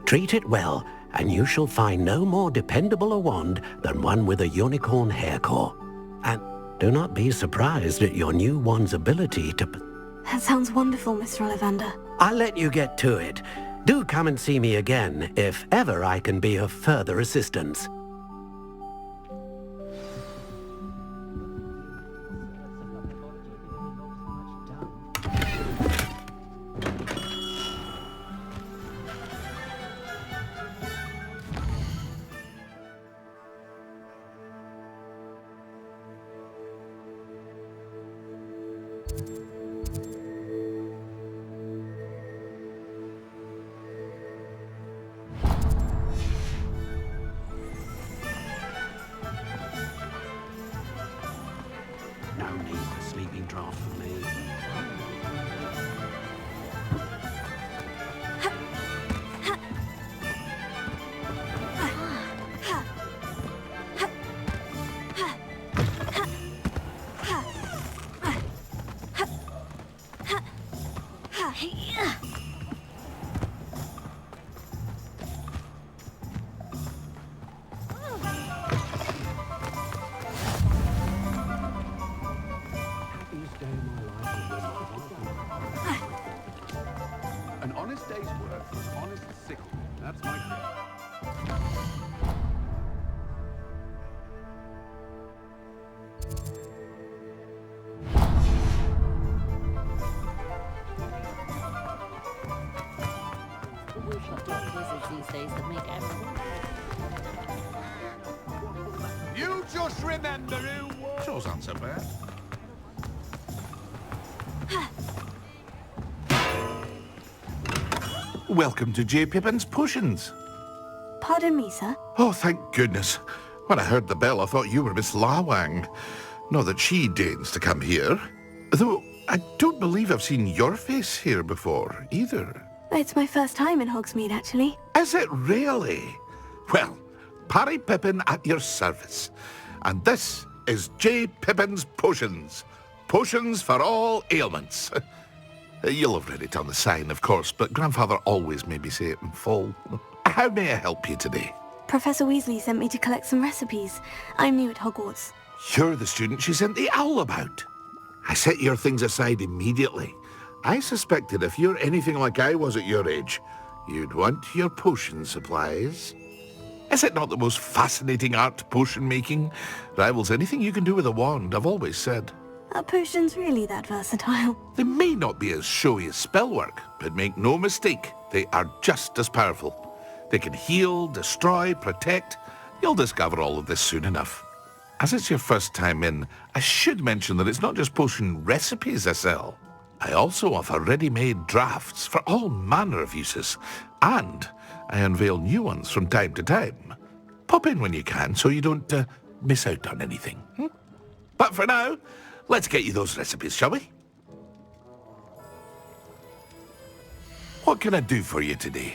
Treat it well, and you shall find no more dependable a wand than one with a unicorn hair core. And do not be surprised at your new wand's ability to... That sounds wonderful, Mr. Ollivander. I'll let you get to it. Do come and see me again, if ever I can be of further assistance. No need for sleeping draft for me. An honest day's work for an honest sickle. That's my creed. We've got wizards these days that make everyone. You just remember who... Shows aren't so bad. Welcome to J. Pippin's Potions. Pardon me, sir. Oh, thank goodness. When I heard the bell, I thought you were Miss Lawang. Not that she deigns to come here. Though, I don't believe I've seen your face here before, either. It's my first time in Hogsmeade, actually. Is it really? Well, Parry Pippin at your service. And this is J. Pippin's Potions. Potions for all ailments. You'll have read it on the sign, of course, but Grandfather always made me say it in full. How may I help you today? Professor Weasley sent me to collect some recipes. I'm new at Hogwarts. You're the student she sent the owl about. I set your things aside immediately. I suspected if you're anything like I was at your age, you'd want your potion supplies. Is it not the most fascinating art, potion making? Rivals anything you can do with a wand, I've always said. Are potions really that versatile? They may not be as showy as spellwork, but make no mistake, they are just as powerful. They can heal, destroy, protect. You'll discover all of this soon enough. As it's your first time in, I should mention that it's not just potion recipes I sell. I also offer ready-made drafts for all manner of uses, and I unveil new ones from time to time. Pop in when you can so you don't miss out on anything. But for now, let's get you those recipes, shall we? What can I do for you today?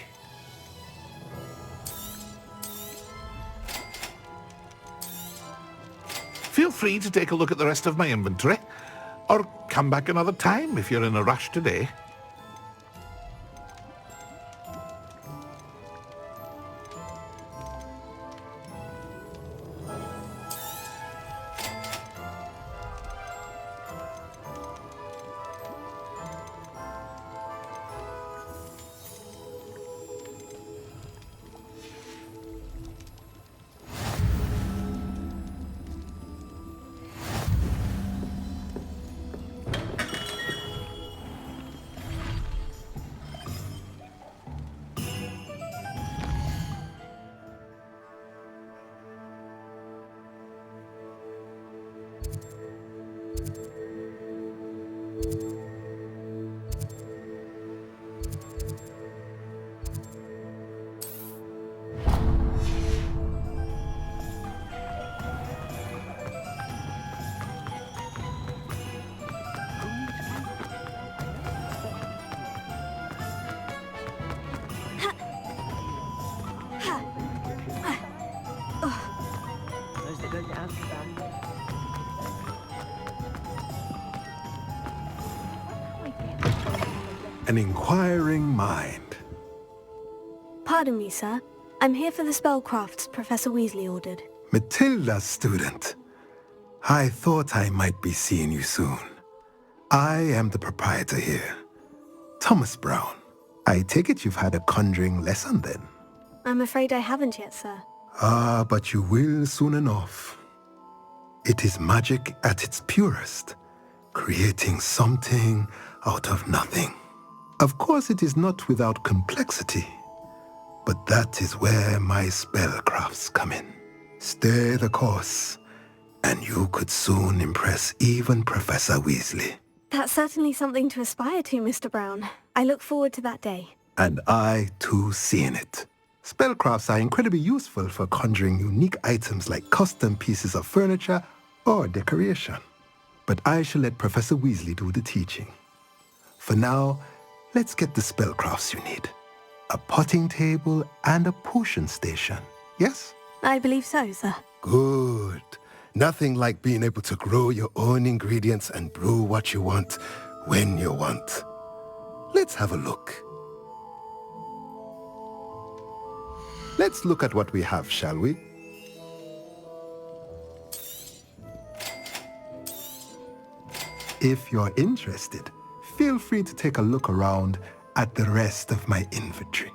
Feel free to take a look at the rest of my inventory, or come back another time if you're in a rush today. An inquiring mind. Pardon me, sir. I'm here for the spellcrafts Professor Weasley ordered. Matilda's student. I thought I might be seeing you soon. I am the proprietor here, Thomas Brown. I take it you've had a conjuring lesson then? I'm afraid I haven't yet, sir. Ah, but you will soon enough. It is magic at its purest, creating something out of nothing. Of course, it is not without complexity, but that is where my spellcrafts come in. Stay the course, and you could soon impress even Professor Weasley. That's certainly something to aspire to, Mr. Brown. I look forward to that day. And I, too, seeing it. Spellcrafts are incredibly useful for conjuring unique items like custom pieces of furniture or decoration. But I shall let Professor Weasley do the teaching. For now, let's get the spellcrafts you need. A potting table and a potion station, yes? I believe so, sir. Good. Nothing like being able to grow your own ingredients and brew what you want when you want. Let's have a look. Let's look at what we have, shall we? If you're interested, feel free to take a look around at the rest of my inventory.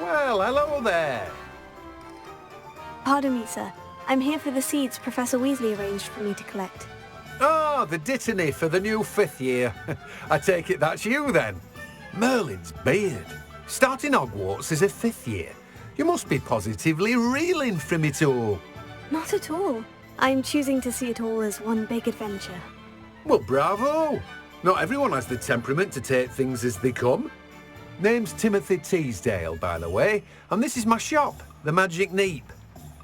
Well, hello there. Pardon me, sir. I'm here for the seeds Professor Weasley arranged for me to collect. Ah, the dittany for the new 5th year. I take it that's you then. Merlin's beard. Starting Hogwarts as a 5th year. You must be positively reeling from it all. Not at all. I'm choosing to see it all as one big adventure. Well, bravo. Not everyone has the temperament to take things as they come. Name's Timothy Teasdale, by the way, and this is my shop, the Magic Neep.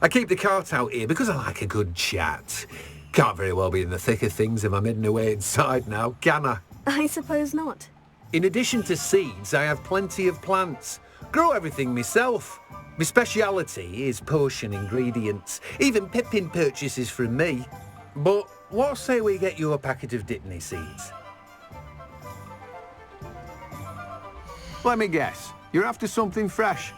I keep the cart out here because I like a good chat. Can't very well be in the thick of things if I'm hidden away inside now, can I? I suppose not. In addition to seeds, I have plenty of plants. Grow everything myself. My speciality is potion ingredients. Even Pippin purchases from me. But what say we get you a packet of Dittany seeds? Let me guess. You're after something fresh.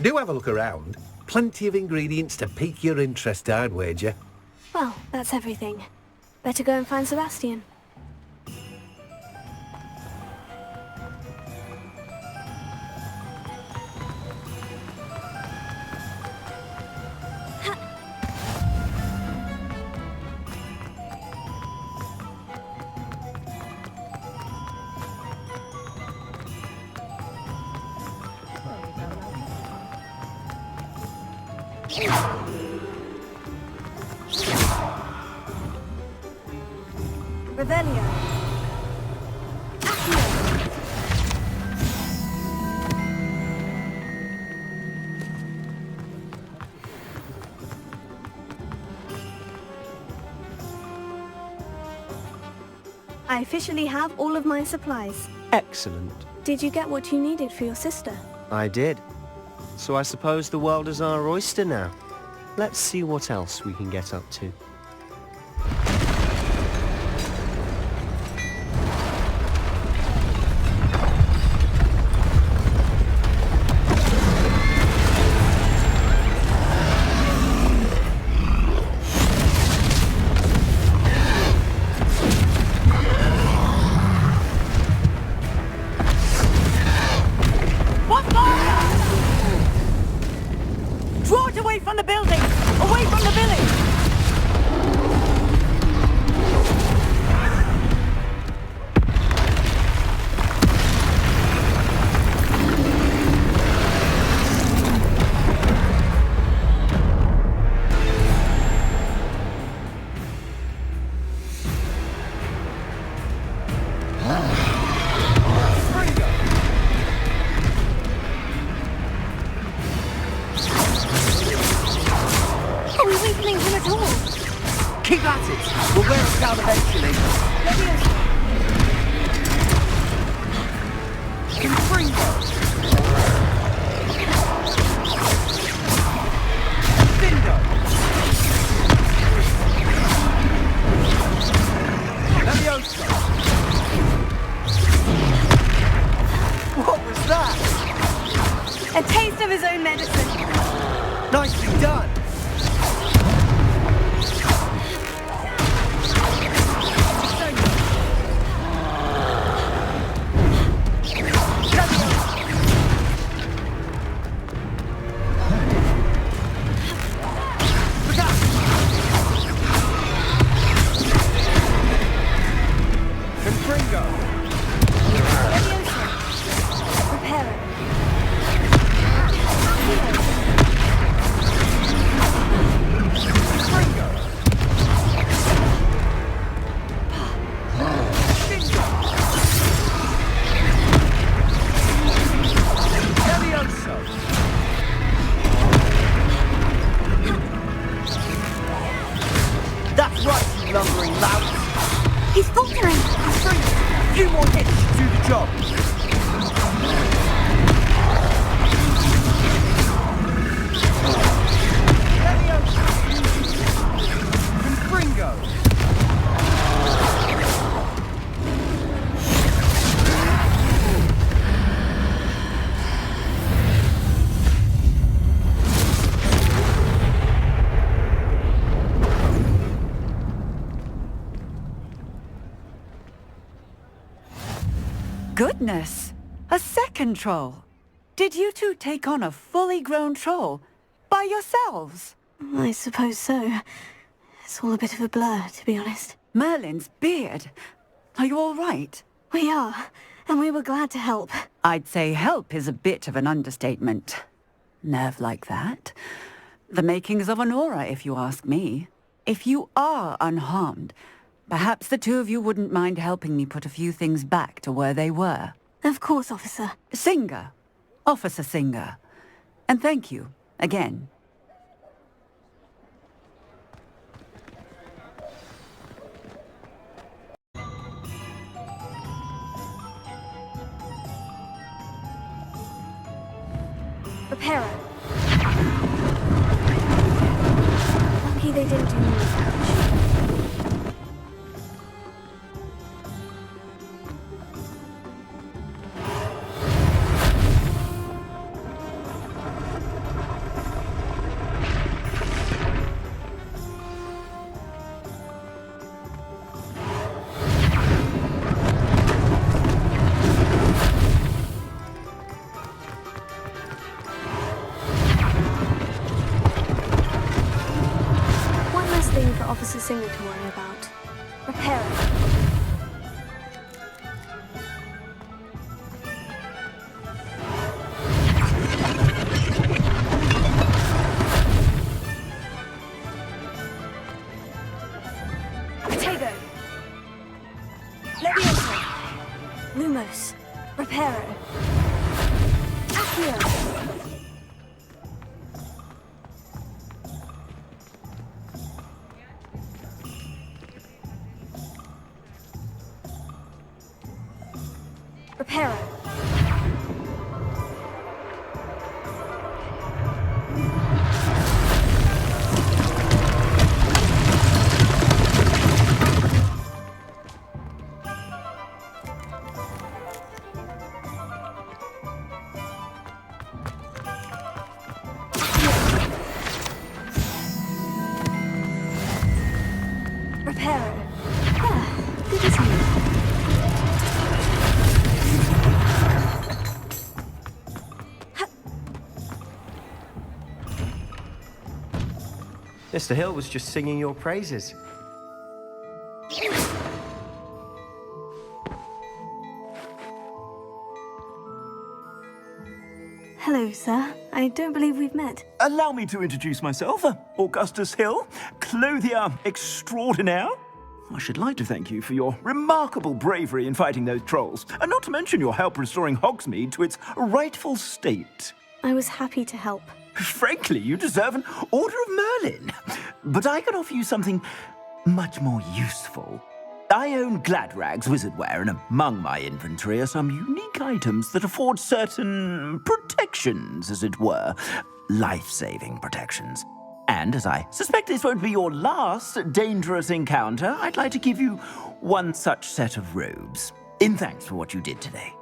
Do have a look around. Plenty of ingredients to pique your interest, I'd wager. Well, that's everything. Better go and find Sebastian. Revelio. I officially have all of my supplies. Excellent. Did you get what you needed for your sister? I did. So I suppose the world is our oyster now. Let's see what else we can get up to. Draw it away from the building! Away from the village! Keep at it! We'll wear it down eventually. Confringo! Findo! Levioso! What was that? A taste of his own medicine. Nicely done! That's right, you lumbering lout! He's faltering! A few more hits to do the job! Confringo! Goodness! A second troll! Did you two take on a fully grown troll? By yourselves? I suppose so. It's all a bit of a blur, to be honest. Merlin's beard. Are you all right? We are, and we were glad to help. I'd say help is a bit of an understatement. Nerve like that. The makings of an aura, if you ask me. If you are unharmed, perhaps the two of you wouldn't mind helping me put a few things back to where they were. Of course, officer. Singer. Officer Singer. And thank you, again. Reparo. Lucky they didn't do me damage. Officer Singer to worry about. Repair it. Potato. Leviosa. Lumos. Reparo. Accio. Reparo. Reparo. Ah, good as new. Mr. Hill was just singing your praises. Hello, sir. I don't believe we've met. Allow me to introduce myself. Augustus Hill, clothier extraordinaire. I should like to thank you for your remarkable bravery in fighting those trolls, and not to mention your help restoring Hogsmeade to its rightful state. I was happy to help. Frankly, you deserve an Order of Merlin. But I can offer you something much more useful. I own Gladrag's wizardware, and among my inventory are some unique items that afford certain protections, as it were. Life-saving protections. And as I suspect this won't be your last dangerous encounter, I'd like to give you one such set of robes, in thanks for what you did today.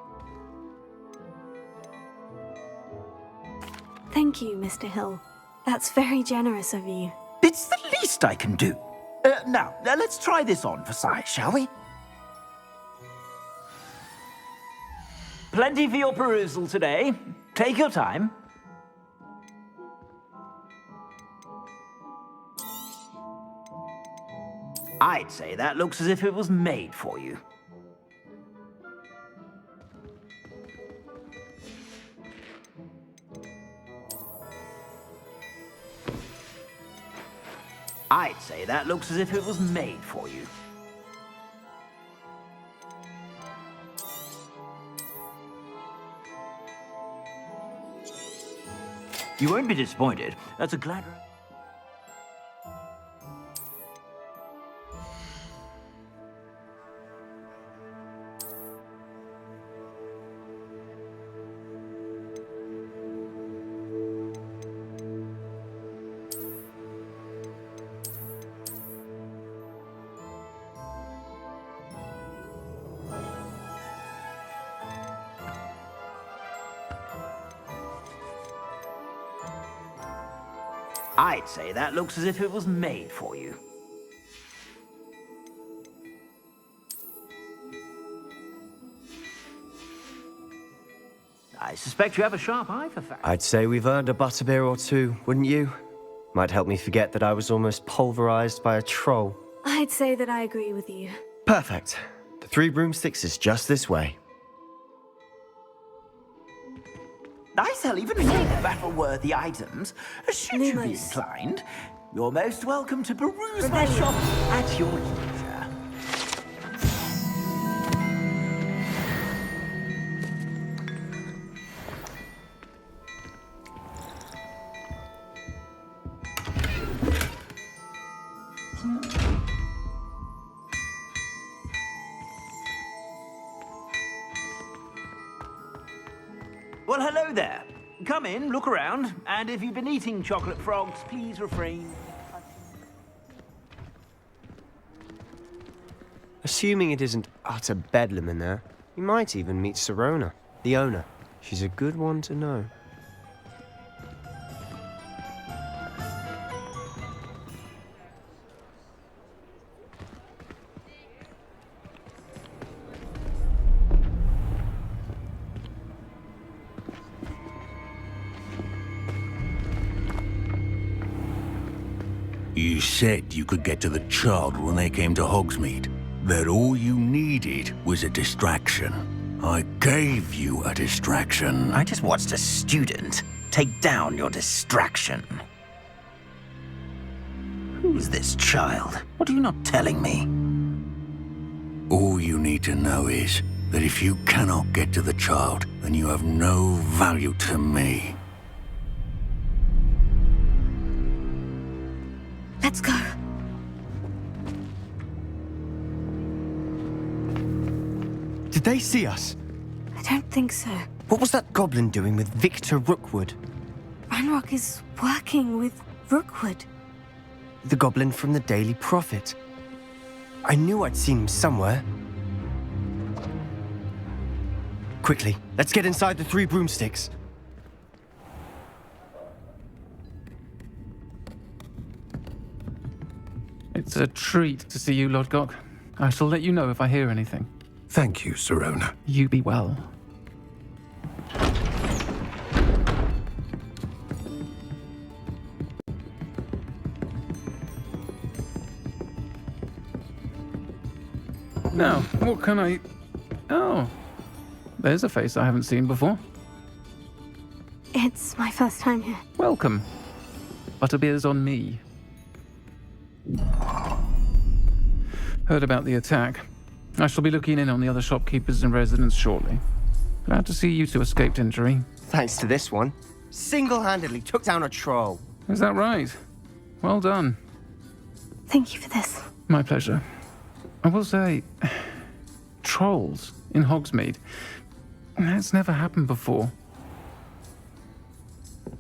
Thank you, Mr. Hill. That's very generous of you. It's the least I can do. Now, let's try this on for size, shall we? Plenty for your perusal today. Take your time. I'd say that looks as if it was made for you. I'd say that looks as if it was made for you. You won't be disappointed. That's a glad... I'd say that looks as if it was made for you. I suspect you have a sharp eye for facts. I'd say we've earned a butterbeer or two, wouldn't you? Might help me forget that I was almost pulverized by a troll. I'd say that I agree with you. Perfect. The 3 broomsticks is just this way. I sell even more battle-worthy items. Should you be inclined, you're most welcome to peruse my shop at your leisure. Well, hello there. Come in, look around, and if you've been eating chocolate frogs, please refrain. Assuming it isn't utter bedlam in there, you might even meet Sirona, the owner. She's a good one to know. You said you could get to the child when they came to Hogsmeade. That all you needed was a distraction. I gave you a distraction. I just watched a student take down your distraction. Who's this child? What are you not telling me? All you need to know is that if you cannot get to the child, then you have no value to me. Let's go. Did they see us? I don't think so. What was that goblin doing with Victor Rookwood? Ranrock is working with Rookwood. The goblin from the Daily Prophet. I knew I'd seen him somewhere. Quickly, let's get inside the 3 broomsticks. It's a treat to see you, Lodgok. I shall let you know if I hear anything. Thank you, Sirona. You be well. Now, what can I... Oh, there's a face I haven't seen before. It's my first time here. Welcome. Butterbeer's on me. Heard about the attack. I shall be looking in on the other shopkeepers and residents shortly. Glad to see you two escaped injury. Thanks to this one. Single-handedly took down a troll. Is that right? Well done. Thank you for this. My pleasure. I will say, trolls in Hogsmeade. That's never happened before.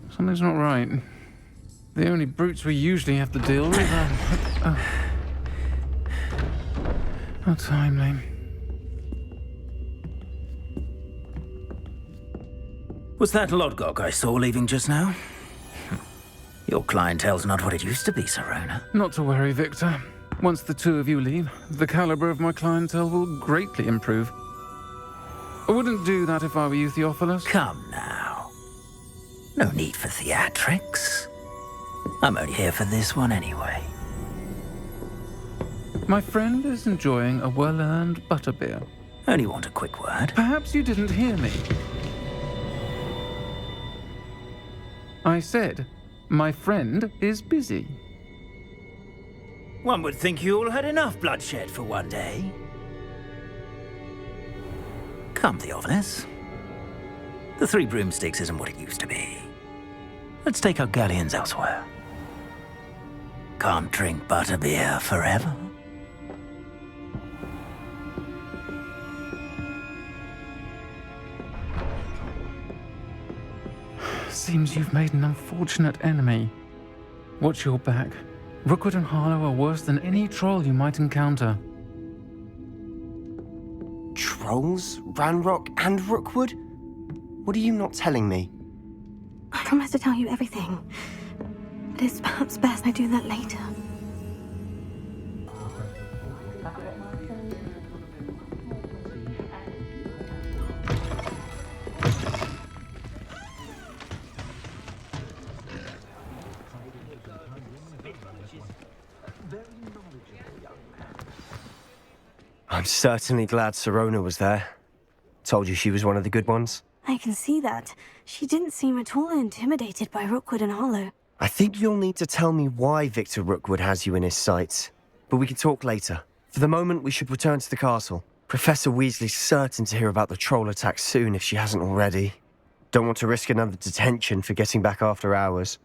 Something's not right. The only brutes we usually have to deal with are... How timely. Was that Lodgok I saw leaving just now? Your clientele's not what it used to be, Sirona. Not to worry, Victor. Once the two of you leave, the caliber of my clientele will greatly improve. I wouldn't do that if I were you, Theophilus. Come now. No need for theatrics. I'm only here for this one anyway. My friend is enjoying a well-earned butterbeer. Only want a quick word. Perhaps you didn't hear me. I said, my friend is busy. One would think you all had enough bloodshed for one day. Come, Theophilus. The 3 broomsticks isn't what it used to be. Let's take our galleons elsewhere. Can't drink butterbeer forever. Seems you've made an unfortunate enemy. Watch your back. Rookwood and Harlow are worse than any troll you might encounter. Trolls? Ranrock and Rookwood? What are you not telling me? I promise to tell you everything. But it's perhaps best I do that later. I'm certainly glad Sirona was there. Told you she was one of the good ones. I can see that. She didn't seem at all intimidated by Rookwood and Hollow. I think you'll need to tell me why Victor Rookwood has you in his sights. But we can talk later. For the moment, we should return to the castle. Professor Weasley's certain to hear about the troll attack soon if she hasn't already. Don't want to risk another detention for getting back after hours.